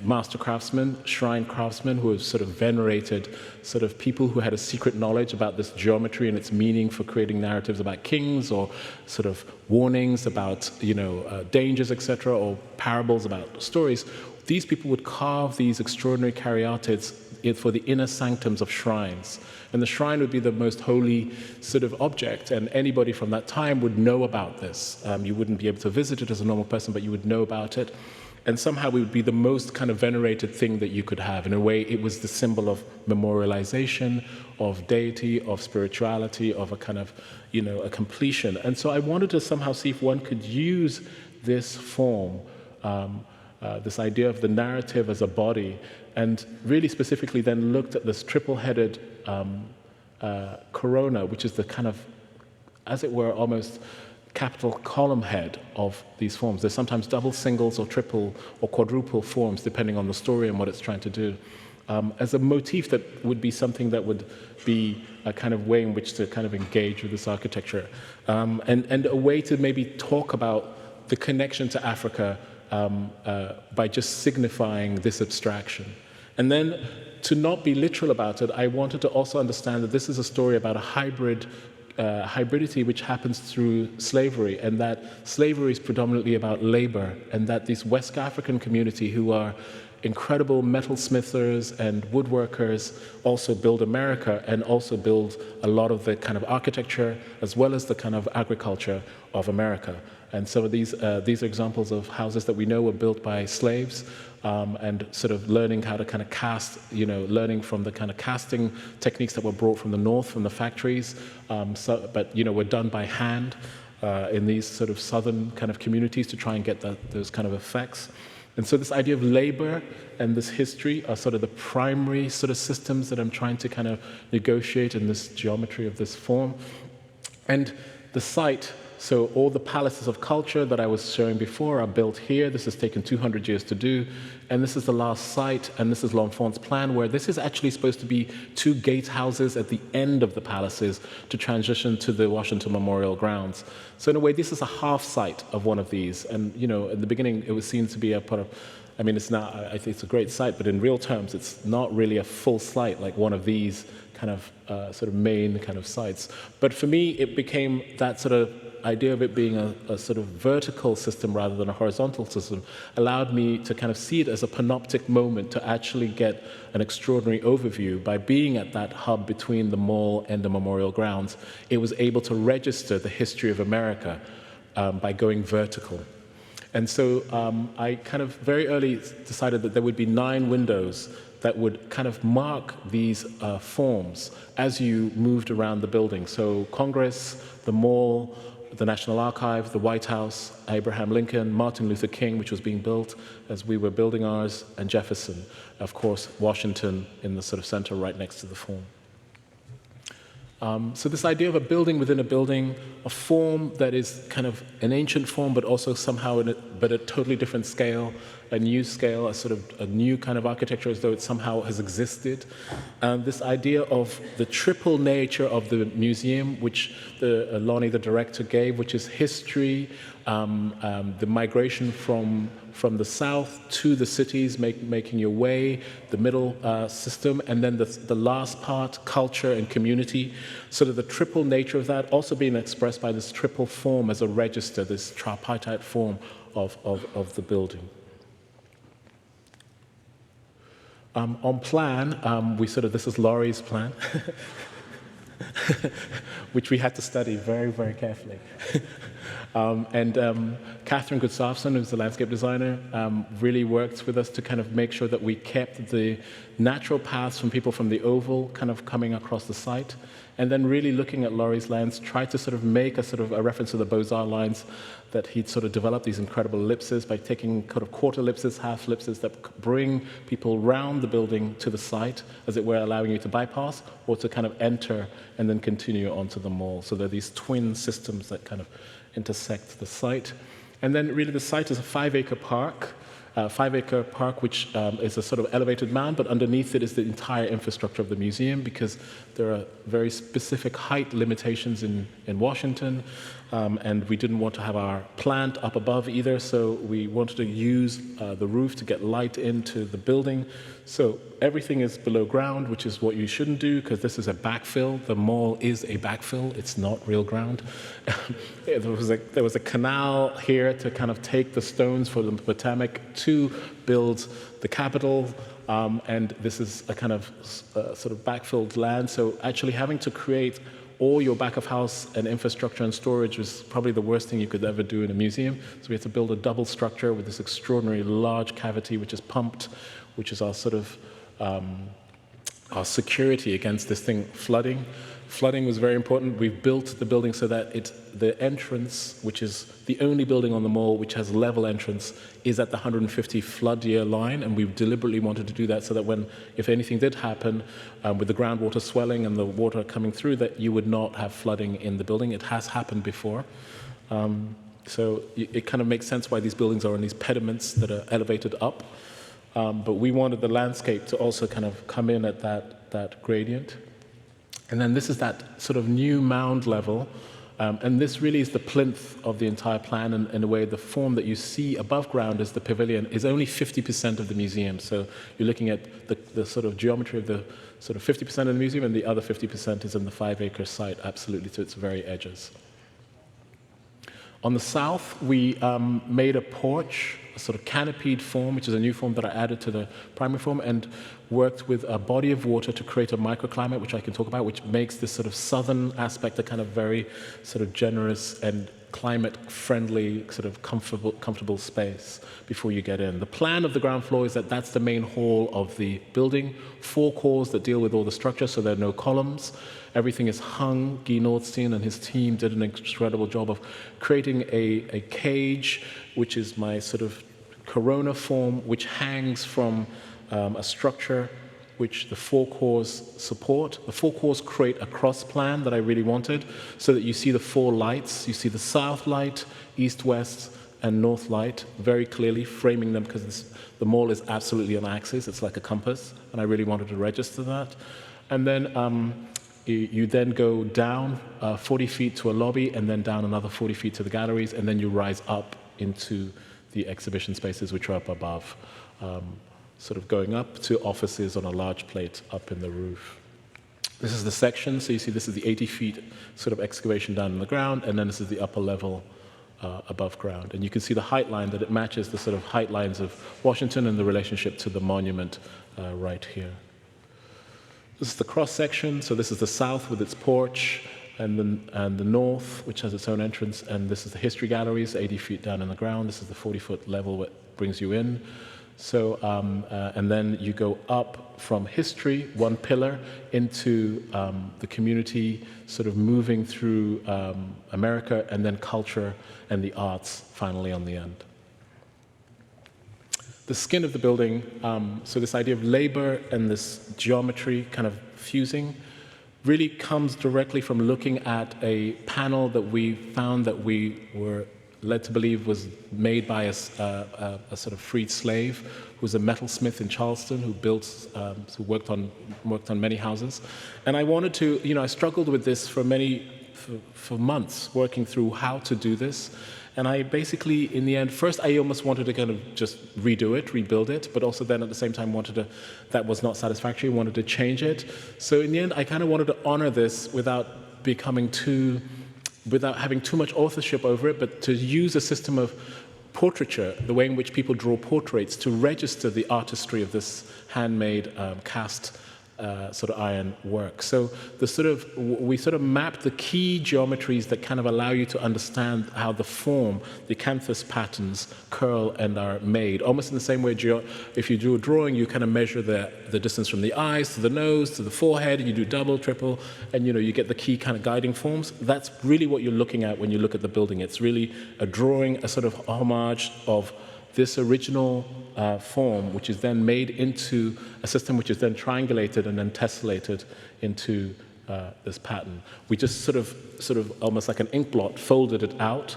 master craftsmen, shrine craftsmen, who have sort of venerated sort of people who had a secret knowledge about this geometry and its meaning for creating narratives about kings, or sort of warnings about, you know, dangers, etc., or parables about stories. These people would carve these extraordinary caryatids for the inner sanctums of shrines. And the shrine would be the most holy sort of object, and anybody from that time would know about this. You wouldn't be able to visit it as a normal person, but you would know about it. And somehow it would be the most kind of venerated thing that you could have. In a way, it was the symbol of memorialization, of deity, of spirituality, of a kind of, you know, a completion. And so I wanted to somehow see if one could use this form, this idea of the narrative as a body, and really specifically then looked at this triple-headed corona, which is the kind of, as it were, almost capital column head of these forms. There's sometimes double, singles, or triple, or quadruple forms, depending on the story and what it's trying to do, as a motif that would be something that would be a kind of way in which to kind of engage with this architecture, and a way to maybe talk about the connection to Africa by just signifying this abstraction. And then, to not be literal about it, I wanted to also understand that this is a story about a hybridity which happens through slavery, and that slavery is predominantly about labor, and that this West African community, who are incredible metalsmithers and woodworkers, also build America and also build a lot of the kind of architecture as well as the kind of agriculture of America. And some of these are examples of houses that we know were built by slaves, and sort of learning how to kind of cast, learning from the kind of casting techniques that were brought from the north, from the factories, but were done by hand in these sort of southern kind of communities to try and get those kind of effects. And so this idea of labor and this history are sort of the primary sort of systems that I'm trying to kind of negotiate in this geometry of this form. And the site, so all the palaces of culture that I was showing before are built here. This has taken 200 years to do. And this is the last site, and this is L'Enfant's plan, where this is actually supposed to be 2 gatehouses at the end of the palaces to transition to the Washington Memorial Grounds. So in a way, this is a half site of one of these. And, in the beginning, it was seen to be a part of, it's not, I think it's a great site, but in real terms, it's not really a full site like one of these kind of sort of main kind of sites. But for me, it became that sort of idea of it being a sort of vertical system rather than a horizontal system allowed me to kind of see it as a panoptic moment to actually get an extraordinary overview. By being at that hub between the mall and the memorial grounds, it was able to register the history of America by going vertical. And so I kind of very early decided that there would be 9 windows that would kind of mark these forms as you moved around the building. So Congress, the mall, the National Archive, the White House, Abraham Lincoln, Martin Luther King, which was being built as we were building ours, and Jefferson, of course, Washington in the sort of center right next to the form. So this idea of a building within a building, a form that is kind of an ancient form, but also somehow but a totally different scale, a new scale, a sort of a new kind of architecture as though it somehow has existed. This idea of the triple nature of the museum, which Lonnie, the director, gave, which is history, the migration from the south to the cities, making your way, the middle system, and then the last part, culture and community. Sort of the triple nature of that also being expressed by this triple form as a register, this tripartite form of the building. On plan, this is Laurie's plan, which we had to study very, very carefully. Catherine Gustafson, who's the landscape designer, really worked with us to kind of make sure that we kept the natural paths from people from the Oval kind of coming across the site. And then really looking at Laurie's lines, tried to sort of make a reference to the Beaux-Arts lines that he'd sort of developed these incredible ellipses by taking kind of quarter ellipses, half ellipses that bring people round the building to the site, as it were, allowing you to bypass or to kind of enter and then continue onto the mall. So there are these twin systems that kind of intersect the site. And then really the site is a 5-acre park. 5-acre park, which is a sort of elevated mound, but underneath it is the entire infrastructure of the museum, because there are very specific height limitations in Washington, and we didn't want to have our plant up above either, so we wanted to use the roof to get light into the building. So everything is below ground, which is what you shouldn't do, because this is a backfill. The mall is a backfill. It's not real ground. There was a canal here to kind of take the stones for the Potomac to build the Capitol, and this is a kind of sort of backfilled land. So actually having to create all your back of house and infrastructure and storage was probably the worst thing you could ever do in a museum. So we had to build a double structure with this extraordinary large cavity, which is pumped, which is our sort of our security against this thing flooding. Flooding was very important. We've built the building so that the entrance, which is the only building on the mall which has level entrance, is at the 150 flood year line, and we deliberately wanted to do that so that if anything did happen with the groundwater swelling and the water coming through, that you would not have flooding in the building. It has happened before. So it kind of makes sense why these buildings are on these pediments that are elevated up. But we wanted the landscape to also kind of come in at that gradient. And then this is that sort of new mound level. And this really is the plinth of the entire plan. And in a way, the form that you see above ground as the pavilion is only 50% of the museum. So you're looking at the sort of geometry of the sort of 50% of the museum, and the other 50% is in the 5-acre site, absolutely to its very edges. On the south, we made a porch, a sort of canopied form, which is a new form that I added to the primary form, and worked with a body of water to create a microclimate, which I can talk about, which makes this sort of southern aspect a kind of very sort of generous and climate-friendly, sort of comfortable space before you get in. The plan of the ground floor is that that's the main hall of the building, 4 cores that deal with all the structure, so there are no columns. Everything is hung. Guy Nordstein and his team did an incredible job of creating a cage, which is my sort of corona form, which hangs from a structure which the 4 cores support. The 4 cores create a cross plan that I really wanted, so that you see the 4 lights. You see the south light, east, west, and north light very clearly, framing them, because the mall is absolutely on axis. It's like a compass, and I really wanted to register that. And then you then go down 40 feet to a lobby, and then down another 40 feet to the galleries, and then you rise up into the exhibition spaces, which are up above. Sort of going up to offices on a large plate up in the roof. This is the section, so you see this is the 80 feet sort of excavation down in the ground, and then this is the upper level above ground. And you can see the height line, that it matches the sort of height lines of Washington and the relationship to the monument right here. This is the cross section, so this is the south with its porch, and the north, which has its own entrance, and this is the history galleries, 80 feet down in the ground. This is the 40-foot level that brings you in. So, and then you go up from history, 1 pillar, into the community, sort of moving through America, and then culture and the arts finally on the end. The skin of the building, so this idea of labor and this geometry kind of fusing, really comes directly from looking at a panel that we found that we were led to believe was made by a sort of freed slave who was a metalsmith in Charleston who who worked on many houses. And I wanted to, I struggled with this for months, working through how to do this. And I basically, in the end, first I almost wanted to kind of just rebuild it, but also then at the same time that was not satisfactory, wanted to change it. So in the end, I kind of wanted to honor this without having too much authorship over it, but to use a system of portraiture, the way in which people draw portraits, to register the artistry of this handmade cast sort of iron work. So we sort of mapped the key geometries that kind of allow you to understand how the form, the canthus patterns curl and are made. Almost in the same way, if you do a drawing, you kind of measure the distance from the eyes to the nose to the forehead, and you do double, triple, and you get the key kind of guiding forms. That's really what you're looking at when you look at the building. It's really a drawing, a sort of homage of this original form, which is then made into a system which is then triangulated and then tessellated into this pattern. We just sort of almost like an ink blot folded it out.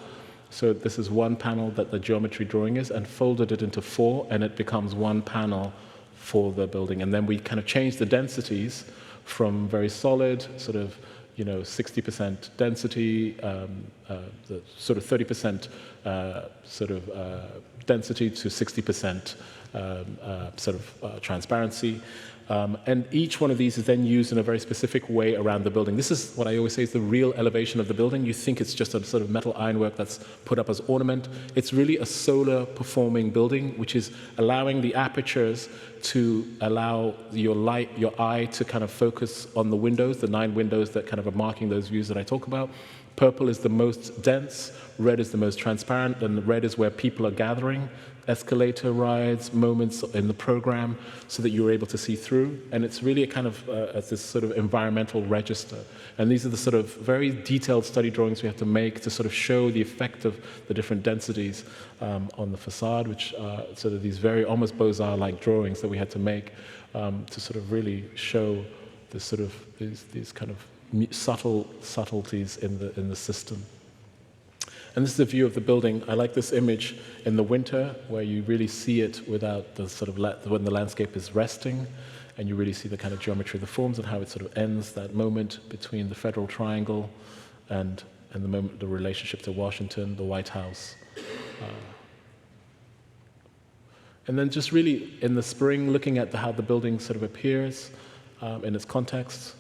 So this is one panel that the geometry drawing is, and folded it into 4, and it becomes one panel for the building. And then we kind of changed the densities from very solid, sort of 60% density, the sort of 30% density to 60% transparency. And each one of these is then used in a very specific way around the building. This is what I always say is the real elevation of the building. You think it's just a sort of metal ironwork that's put up as ornament. It's really a solar performing building, which is allowing the apertures to allow your eye to kind of focus on the windows, the 9 windows that kind of are marking those views that I talk about. Purple is the most dense, red is the most transparent, and red is where people are gathering, escalator rides, moments in the program, so that you're able to see through. And it's really a kind of this sort of environmental register. And these are the sort of very detailed study drawings we have to make to sort of show the effect of the different densities on the facade, which are sort of these very almost Beaux-Arts-like drawings that we had to make to sort of really show the sort of these kind of subtleties in the system. And this is a view of the building. I like this image in the winter where you really see it without the sort of when the landscape is resting, and you really see the kind of geometry of the forms and how it sort of ends that moment between the Federal Triangle and the relationship to Washington, the White House. And then just really in the spring, looking at how the building sort of appears in its context.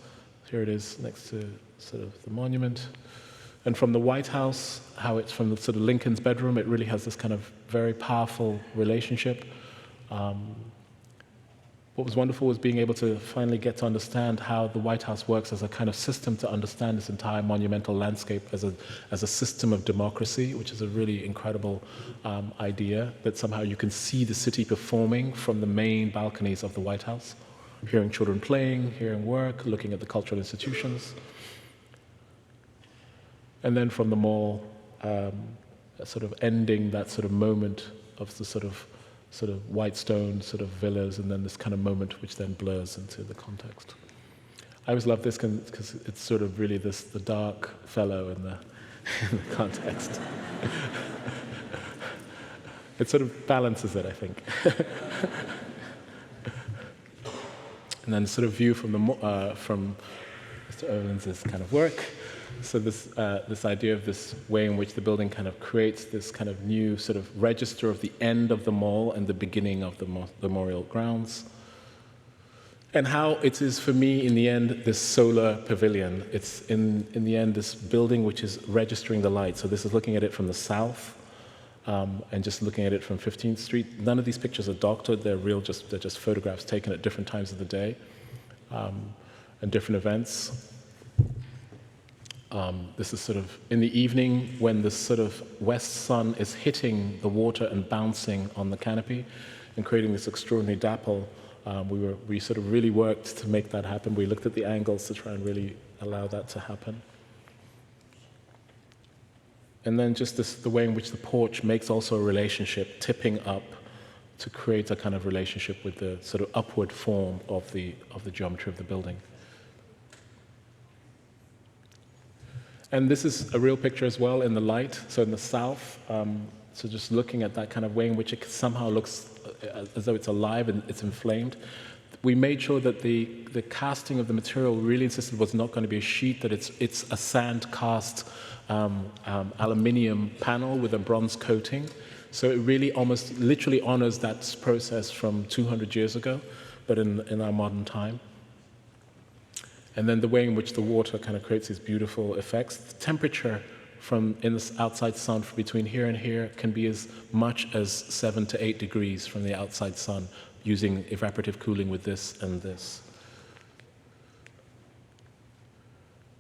Here it is next to sort of the monument. And from the White House, how it's from the sort of Lincoln's bedroom, it really has this kind of very powerful relationship. What what was wonderful was being able to finally get to understand how the White House works as a kind of system to understand this entire monumental landscape as a system of democracy, which is a really incredible idea, that somehow you can see the city performing from the main balconies of the White House, hearing children playing, hearing work, looking at the cultural institutions. And then from the mall, sort of ending that sort of moment of the sort of white stone sort of villas, and then this kind of moment which then blurs into the context. I always love this because it's sort of really the dark fellow in the context. It sort of balances it, I think. And then sort of view from Mr. Owens' kind of work. So this idea of this way in which the building kind of creates this kind of new sort of register of the end of the mall and the beginning of the memorial grounds. And how it is, for me, in the end, this solar pavilion. It's, in the end, this building which is registering the light. So this is looking at it from the south, and just looking at it from 15th Street. None of these pictures are doctored. They're they're just photographs taken at different times of the day, and different events. This is sort of in the evening when the sort of west sun is hitting the water and bouncing on the canopy and creating this extraordinary dapple. We sort of really worked to make that happen. We looked at the angles to try and really allow that to happen. And then just the way in which the porch makes also a relationship, tipping up to create a kind of relationship with the sort of upward form of the geometry of the building. And this is a real picture as well in the light, so in the south. So just looking at that kind of way in which it somehow looks as though it's alive and it's inflamed. We made sure that the casting of the material really insisted was not going to be a sheet, that it's a sand cast aluminium panel with a bronze coating. So it really almost literally honors that process from 200 years ago, but in our modern time. And then the way in which the water kind of creates these beautiful effects. The temperature in the outside sun between here and here can be as much as 7 to 8 degrees from the outside sun using evaporative cooling with this and this.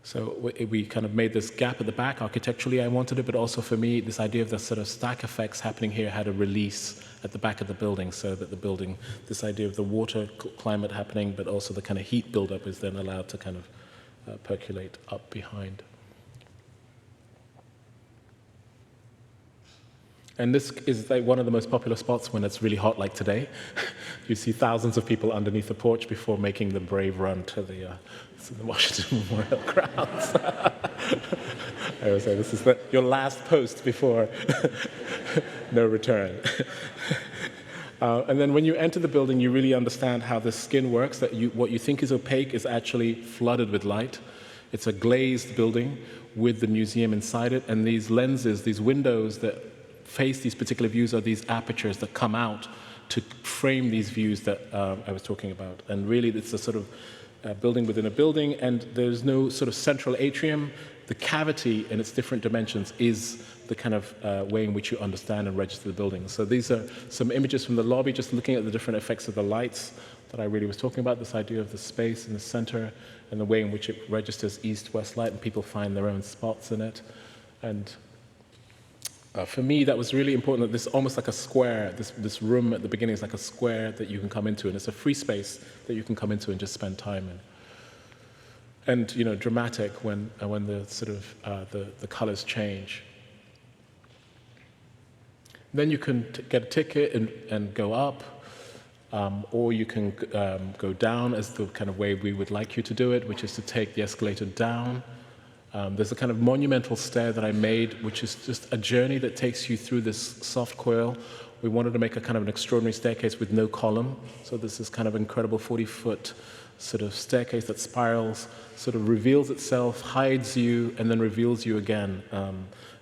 So we kind of made this gap at the back. Architecturally, I wanted it, but also for me, this idea of the sort of stack effects happening here had a release at the back of the building, so that the building, this idea of the water climate happening, but also the kind of heat buildup is then allowed to kind of percolate up behind. And this is like one of the most popular spots when it's really hot, like today. You see thousands of people underneath the porch before making the brave run to the Washington Memorial grounds. I always say this is your last post before no return. And then when you enter the building, you really understand how the skin works, that what you think is opaque is actually flooded with light. It's a glazed building with the museum inside it, and these lenses, these windows that face these particular views are these apertures that come out to frame these views that I was talking about. And really, it's a sort of building within a building, and there's no sort of central atrium. The cavity in its different dimensions is the kind of way in which you understand and register the building. So these are some images from the lobby, just looking at the different effects of the lights that I really was talking about, this idea of the space in the center and the way in which it registers east-west light, and people find their own spots in it. And for me, that was really important, that this almost like a square, this room at the beginning is like a square that you can come into, and it's a free space that you can come into and just spend time in. And, you know, dramatic when the sort of, the colors change. Then you can get a ticket and go up, or you can go down as the kind of way we would like you to do it, which is to take the escalator down. There's a kind of monumental stair that I made, which is just a journey that takes you through this soft coil. We wanted to make a kind of an extraordinary staircase with no column. So this is kind of incredible 40-foot sort of staircase that spirals, sort of reveals itself, hides you, and then reveals you again.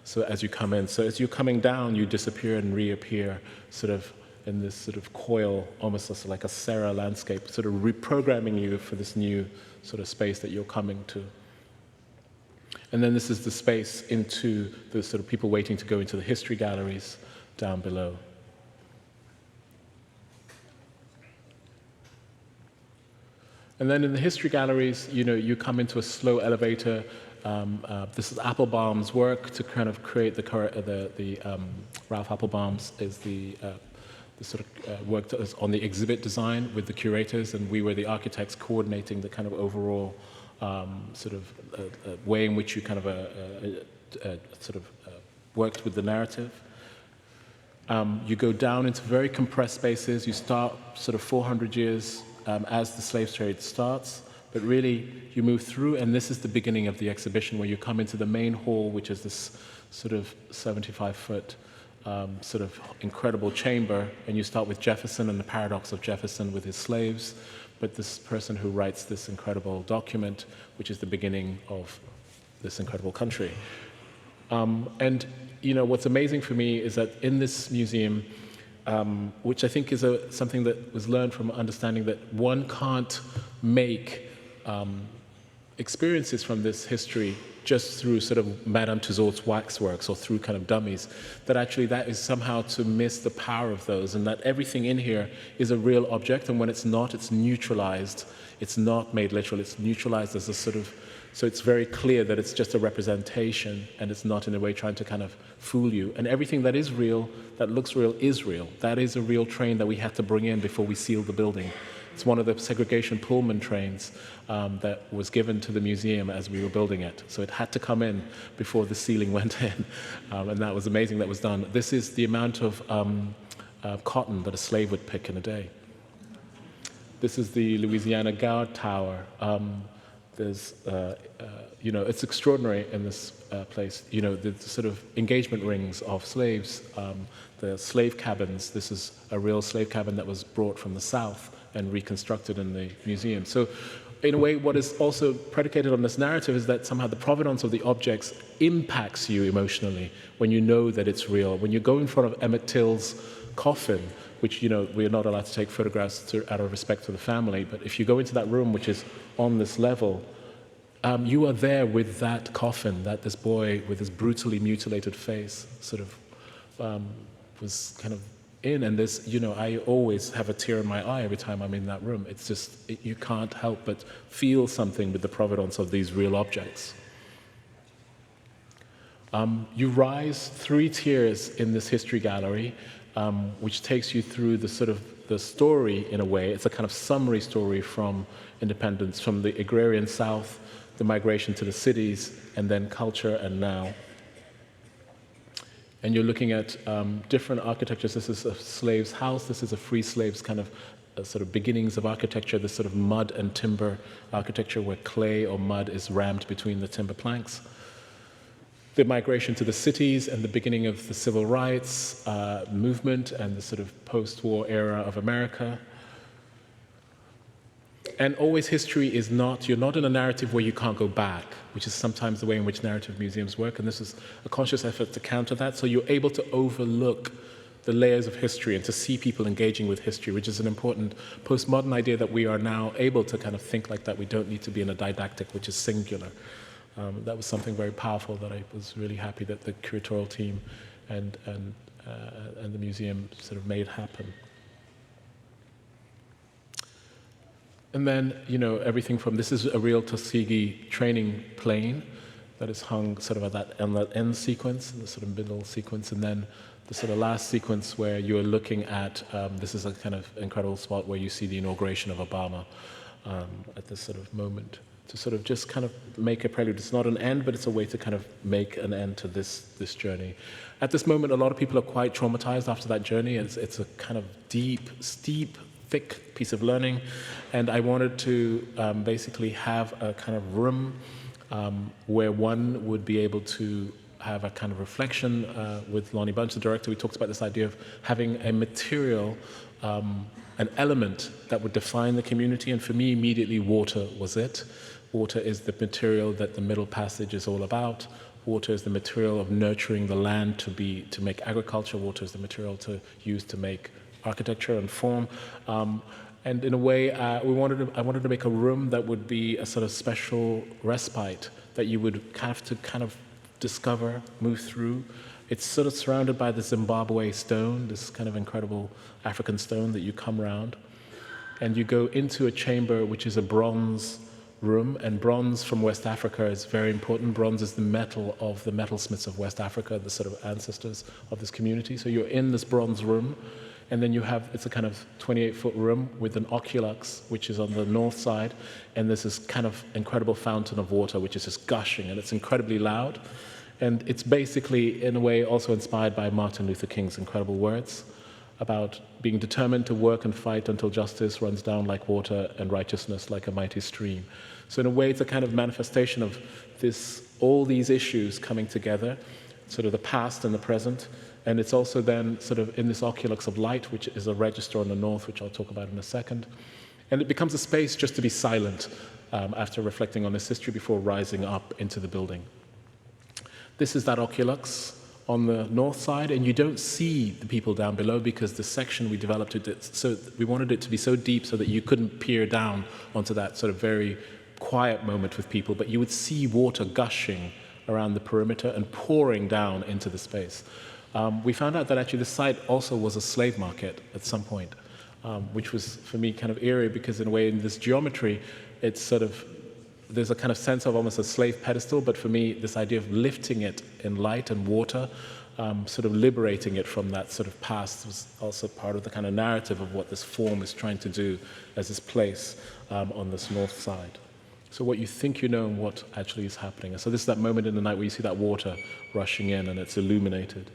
So as you come in. So as you're coming down, you disappear and reappear sort of in this sort of coil, almost like a Serra landscape, sort of reprogramming you for this new sort of space that you're coming to. And then this is the space into the sort of people waiting to go into the history galleries down below. And then in the history galleries, you come into a slow elevator. This is Applebaum's work to kind of create Ralph Applebaum's is the sort of work that was on the exhibit design with the curators, and we were the architects coordinating the kind of overall sort of way in which you kind of worked with the narrative. You go down into very compressed spaces. You start sort of 400 years as the slave trade starts, but really you move through, and this is the beginning of the exhibition where you come into the main hall, which is this sort of 75-foot sort of incredible chamber, and you start with Jefferson and the paradox of Jefferson with his slaves, but this person who writes this incredible document, which is the beginning of this incredible country. And what's amazing for me is that in this museum, which I think is something that was learned from understanding that one can't make experiences from this history just through sort of Madame Tussauds waxworks or through kind of dummies, that actually that is somehow to miss the power of those, and that everything in here is a real object, and when it's not, it's neutralized. It's not made literal, it's neutralized as a sort of, so it's very clear that it's just a representation and it's not in a way trying to kind of fool you. And everything that is real, that looks real, is real. That is a real train that we had to bring in before we sealed the building. It's one of the segregation Pullman trains that was given to the museum as we were building it. So it had to come in before the ceiling went in. And that was amazing that was done. This is the amount of cotton that a slave would pick in a day. This is the Louisiana Guard Tower. It's extraordinary in this place. The sort of engagement rings of slaves, the slave cabins. This is a real slave cabin that was brought from the South and reconstructed in the museum. So in a way, what is also predicated on this narrative is that somehow the provenance of the objects impacts you emotionally when you know that it's real. When you go in front of Emmett Till's coffin, which, we're not allowed to take photographs out of respect for the family, but if you go into that room, which is on this level, you are there with that coffin that this boy with his brutally mutilated face sort of was kind of in. And this, I always have a tear in my eye every time I'm in that room. It's just, you can't help but feel something with the provenance of these real objects. You rise 3 tiers in this history gallery, which takes you through the sort of the story in a way. It's a kind of summary story from independence, from the agrarian South, the migration to the cities, and then culture and now. And you're looking at different architectures. This is a slave's house. This is a free slave's kind of sort of beginnings of architecture, this sort of mud and timber architecture where clay or mud is rammed between the timber planks. The migration to the cities and the beginning of the civil rights movement and the sort of post-war era of America. And always history is not, you're not in a narrative where you can't go back, which is sometimes the way in which narrative museums work, and this is a conscious effort to counter that, so you're able to overlook the layers of history and to see people engaging with history, which is an important postmodern idea that we are now able to kind of think like that. We don't need to be in a didactic which is singular. That was something very powerful that I was really happy that the curatorial team and the museum sort of made happen. And then, everything from, this is a real Tuskegee training plane that is hung sort of at that end sequence, the sort of middle sequence, and then the sort of last sequence where you're looking at, this is a kind of incredible spot where you see the inauguration of Obama at this sort of moment, to sort of just kind of make a prelude. It's not an end, but it's a way to kind of make an end to this journey. At this moment, a lot of people are quite traumatized after that journey. It's a kind of deep, steep, thick piece of learning, and I wanted to basically have a kind of room where one would be able to have a kind of reflection with Lonnie Bunch, the director. We talked about this idea of having a material, an element that would define the community, and for me, immediately, water was it. Water is the material that the Middle Passage is all about. Water is the material of nurturing the land to make agriculture. Water is the material to use to make architecture and form, and in a way, I wanted to make a room that would be a sort of special respite that you would have to kind of discover, move through. It's sort of surrounded by the Zimbabwe stone, this kind of incredible African stone that you come around, and you go into a chamber which is a bronze room, and bronze from West Africa is very important. Bronze is the metal of the metalsmiths of West Africa, the sort of ancestors of this community. So you're in this bronze room, and then you have, it's a kind of 28-foot room with an oculux, which is on the north side, and there's this kind of incredible fountain of water, which is just gushing, and it's incredibly loud. And it's basically, in a way, also inspired by Martin Luther King's incredible words about being determined to work and fight until justice runs down like water and righteousness like a mighty stream. So in a way, it's a kind of manifestation of this, all these issues coming together, sort of the past and the present. And it's also then sort of in this oculux of light, which is a register on the north, which I'll talk about in a second. And it becomes a space just to be silent after reflecting on this history before rising up into the building. This is that oculux on the north side, and you don't see the people down below because the section we developed it, so we wanted it to be so deep so that you couldn't peer down onto that sort of very quiet moment with people, but you would see water gushing around the perimeter and pouring down into the space. We found out that actually the site also was a slave market at some point, which was for me kind of eerie because in a way in this geometry, it's sort of, there's a kind of sense of almost a slave pedestal, but for me, this idea of lifting it in light and water, sort of liberating it from that sort of past was also part of the kind of narrative of what this form is trying to do as this place on this north side. So what you think you know and what actually is happening. And so this is that moment in the night where you see that water rushing in and it's illuminated.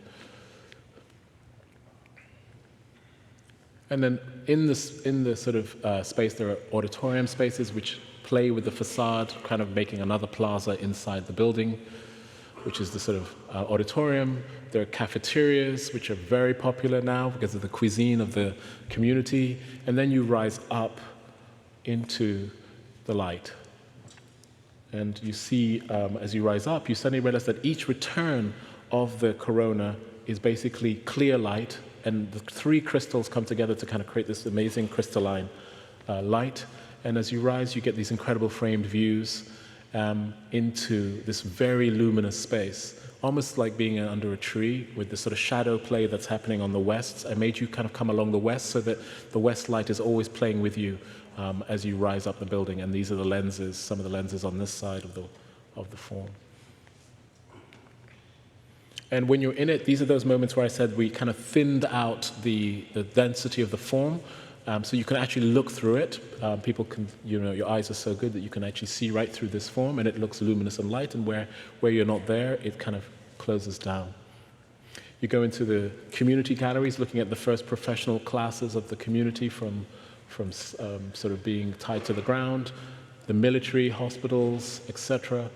And then in the sort of space, there are auditorium spaces which play with the facade, kind of making another plaza inside the building, which is the sort of auditorium. There are cafeterias, which are very popular now because of the cuisine of the community. And then you rise up into the light. And you see, as you rise up, you suddenly realize that each return of the corona is basically clear light, and the three crystals come together to kind of create this amazing crystalline light. And as you rise, you get these incredible framed views into this very luminous space, almost like being under a tree with the sort of shadow play that's happening on the west. I made you kind of come along the west so that the west light is always playing with you as you rise up the building. And these are the lenses, some of the lenses on this side of the form. And when you're in it, these are those moments where I said we kind of thinned out the density of the form. So you can actually look through it. People can, your eyes are so good that you can actually see right through this form, and it looks luminous and light, and where you're not there, it kind of closes down. You go into the community galleries, looking at the first professional classes of the community from sort of being tied to the ground, the military, hospitals, etc.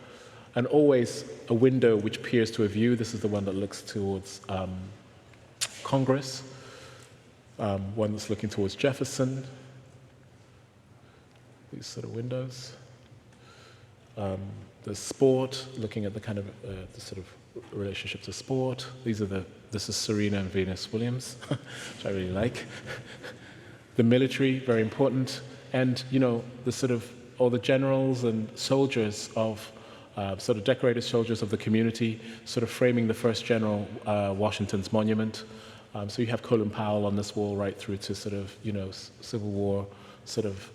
And always a window which peers to a view. This is the one that looks towards Congress. One that's looking towards Jefferson, these sort of windows. There's sport, looking at the kind of the sort of relationship to sport. This is Serena and Venus Williams, which I really like. The military, very important, and the sort of all the generals and soldiers of sort of decorated soldiers of the community, sort of framing the first General Washington's monument. So you have Colin Powell on this wall right through to sort of, Civil War sort of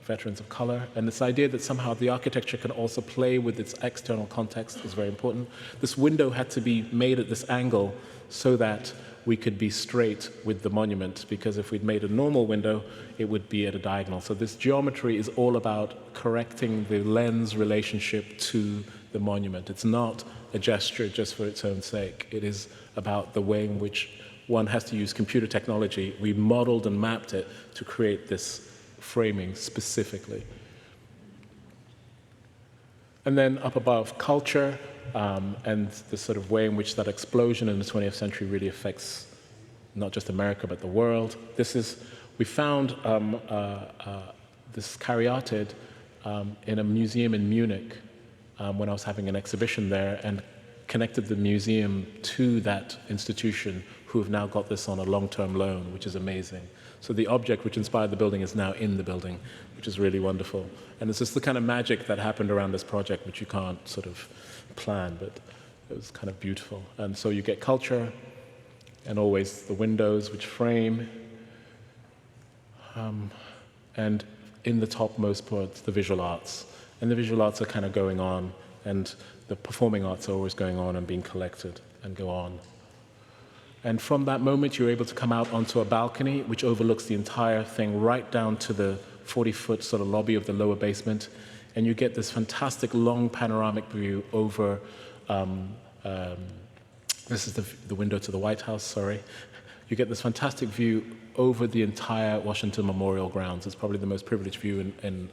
veterans of color. And this idea that somehow the architecture can also play with its external context is very important. This window had to be made at this angle so that we could be straight with the monument, because if we'd made a normal window, it would be at a diagonal. So this geometry is all about correcting the lens relationship to the monument. It's not a gesture just for its own sake. It is about the way in which one has to use computer technology. We modeled and mapped it to create this framing specifically. And then up above, culture, and the sort of way in which that explosion in the 20th century really affects not just America, but the world. We found this caryatid in a museum in Munich when I was having an exhibition there, and connected the museum to that institution, who have now got this on a long-term loan, which is amazing. So the object which inspired the building is now in the building, which is really wonderful. And it's just the kind of magic that happened around this project, which you can't sort of plan, but it was kind of beautiful. And so you get culture, and always the windows which frame. and in the topmost parts, the visual arts. And the visual arts are kind of going on, and the performing arts are always going on and being collected and go on. And from that moment, you're able to come out onto a balcony, which overlooks the entire thing right down to the 40-foot sort of lobby of the lower basement. And you get this fantastic long panoramic view over, this is the window to the White House, sorry. You get this fantastic view over the entire Washington Memorial Grounds. It's probably the most privileged view in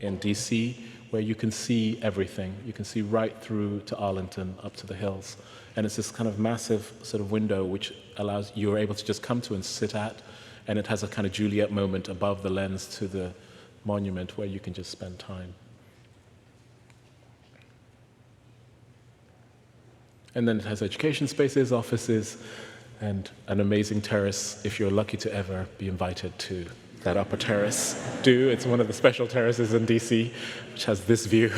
DC, where you can see everything. You can see right through to Arlington, up to the hills. And it's this kind of massive sort of window which allows you're able to just come to and sit at, and it has a kind of Juliet moment above the lens to the monument where you can just spend time. And then it has education spaces, offices, and an amazing terrace if you're lucky to ever be invited to that upper terrace. It's one of the special terraces in DC, which has this view.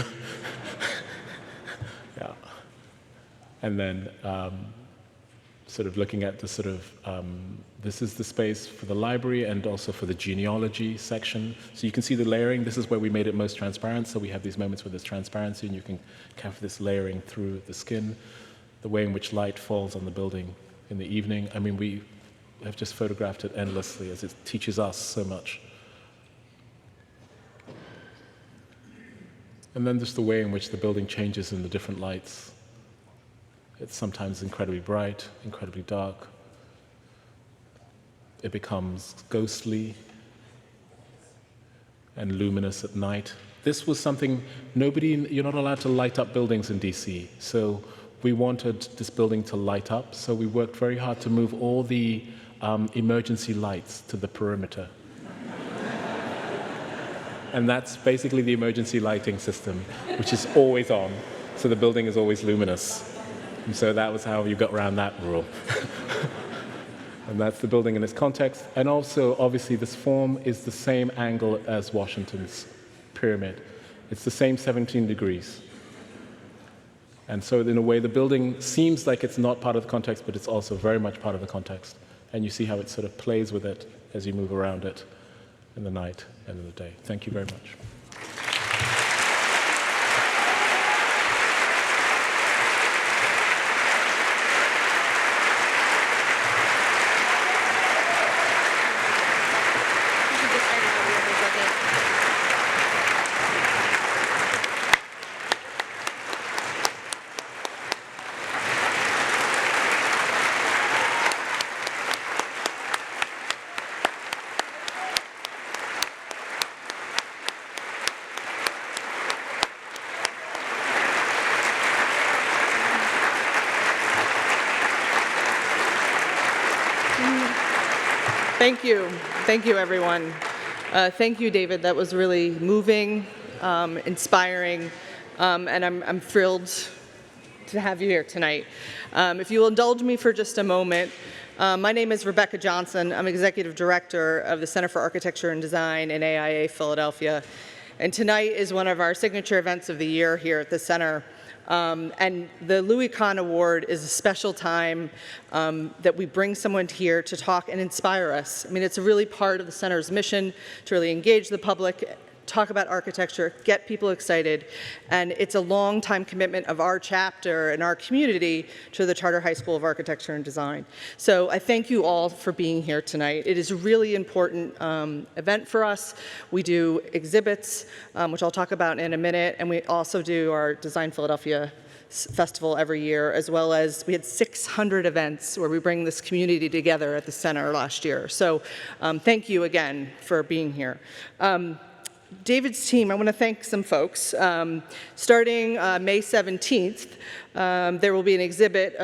Yeah. And then sort of looking at the sort of, this is the space for the library and also for the genealogy section. So you can see the layering. This is where we made it most transparent. So we have these moments where there's transparency and you can have this layering through the skin, the way in which light falls on the building in the evening. I mean, we have just photographed it endlessly as it teaches us so much. And then just the way in which the building changes in the different lights. It's sometimes incredibly bright, incredibly dark. It becomes ghostly and luminous at night. This was something you're not allowed to light up buildings in DC. So we wanted this building to light up, so we worked very hard to move all the emergency lights to the perimeter. And that's basically the emergency lighting system, which is always on, so the building is always luminous. And so that was how you got around that rule. And that's the building in its context. And also, obviously, this form is the same angle as Washington's pyramid. It's the same 17 degrees. And so in a way, the building seems like it's not part of the context, but it's also very much part of the context. And you see how it sort of plays with it as you move around it in the night and in the day. Thank you very much. Thank you. Thank you, everyone. Thank you, David. That was really moving, inspiring, and I'm thrilled to have you here tonight. If you will indulge me for just a moment, my name is Rebecca Johnson. I'm Executive Director of the Center for Architecture and Design in AIA Philadelphia. And tonight is one of our signature events of the year here at the center. And the Louis Kahn Award is a special time that we bring someone here to talk and inspire us. I mean, it's really part of the center's mission to really engage the public, talk about architecture, get people excited, and it's a long-time commitment of our chapter and our community to the Charter High School of Architecture and Design. So I thank you all for being here tonight. It is a really important event for us. We do exhibits, which I'll talk about in a minute, and we also do our Design Philadelphia Festival every year, as well as we had 600 events where we bring this community together at the center last year. So thank you again for being here. David's team, I want to thank some folks. Starting May 17th, there will be an exhibit,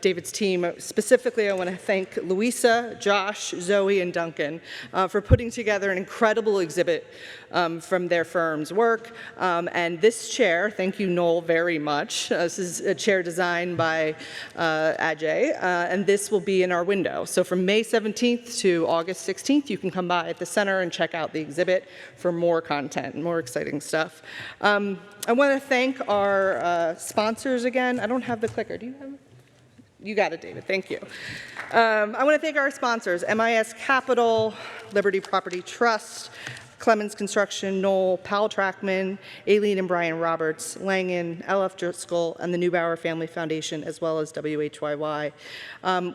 David's team. Specifically, I want to thank Louisa, Josh, Zoe, and Duncan for putting together an incredible exhibit from their firm's work. And this chair, thank you, Noel, very much. This is a chair designed by Adjaye, and this will be in our window. So from May 17th to August 16th, you can come by at the center and check out the exhibit for more content and more exciting stuff. I want to thank our sponsors again. I don't have the clicker. Do you have it? You got it, David. Thank you. I want to thank our sponsors, MIS Capital, Liberty Property Trust, Clemens Construction, Knoll, Powell Trackman, Aileen and Brian Roberts, Langan, LF Driscoll, and the Neubauer Family Foundation, as well as WHYY.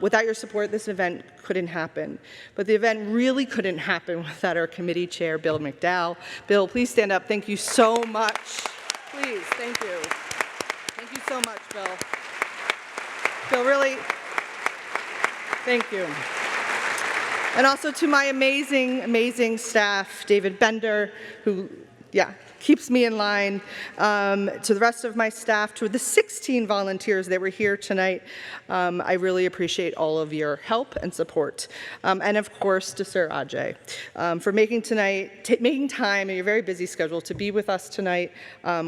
Without your support, this event couldn't happen. But the event really couldn't happen without our committee chair, Bill McDowell. Bill, please stand up. Thank you so much. Please, thank you. Thank you so much, Bill. Bill, really, thank you. And also to my amazing, amazing staff, David Bender, who, keeps me in line, to the rest of my staff, to the 16 volunteers that were here tonight. I really appreciate all of your help and support. And of course, to Sir Adjaye, for making time in your very busy schedule to be with us tonight.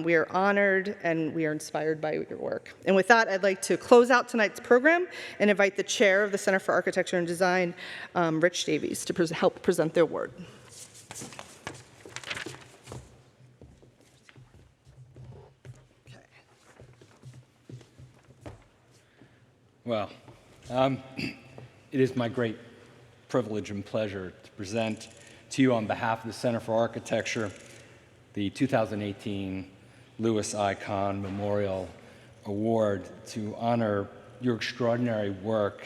We are honored and we are inspired by your work. And with that, I'd like to close out tonight's program and invite the chair of the Center for Architecture and Design, Rich Davies, to help present the award. Well, it is my great privilege and pleasure to present to you on behalf of the Center for Architecture the 2018 Louis I. Kahn Memorial Award to honor your extraordinary work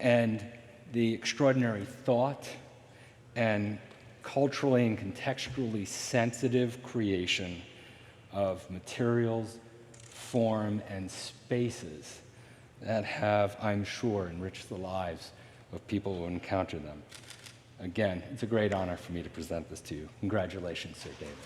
and the extraordinary thought and culturally and contextually sensitive creation of materials, form, and spaces that have, I'm sure, enriched the lives of people who encounter them. Again, it's a great honor for me to present this to you. Congratulations, Sir David.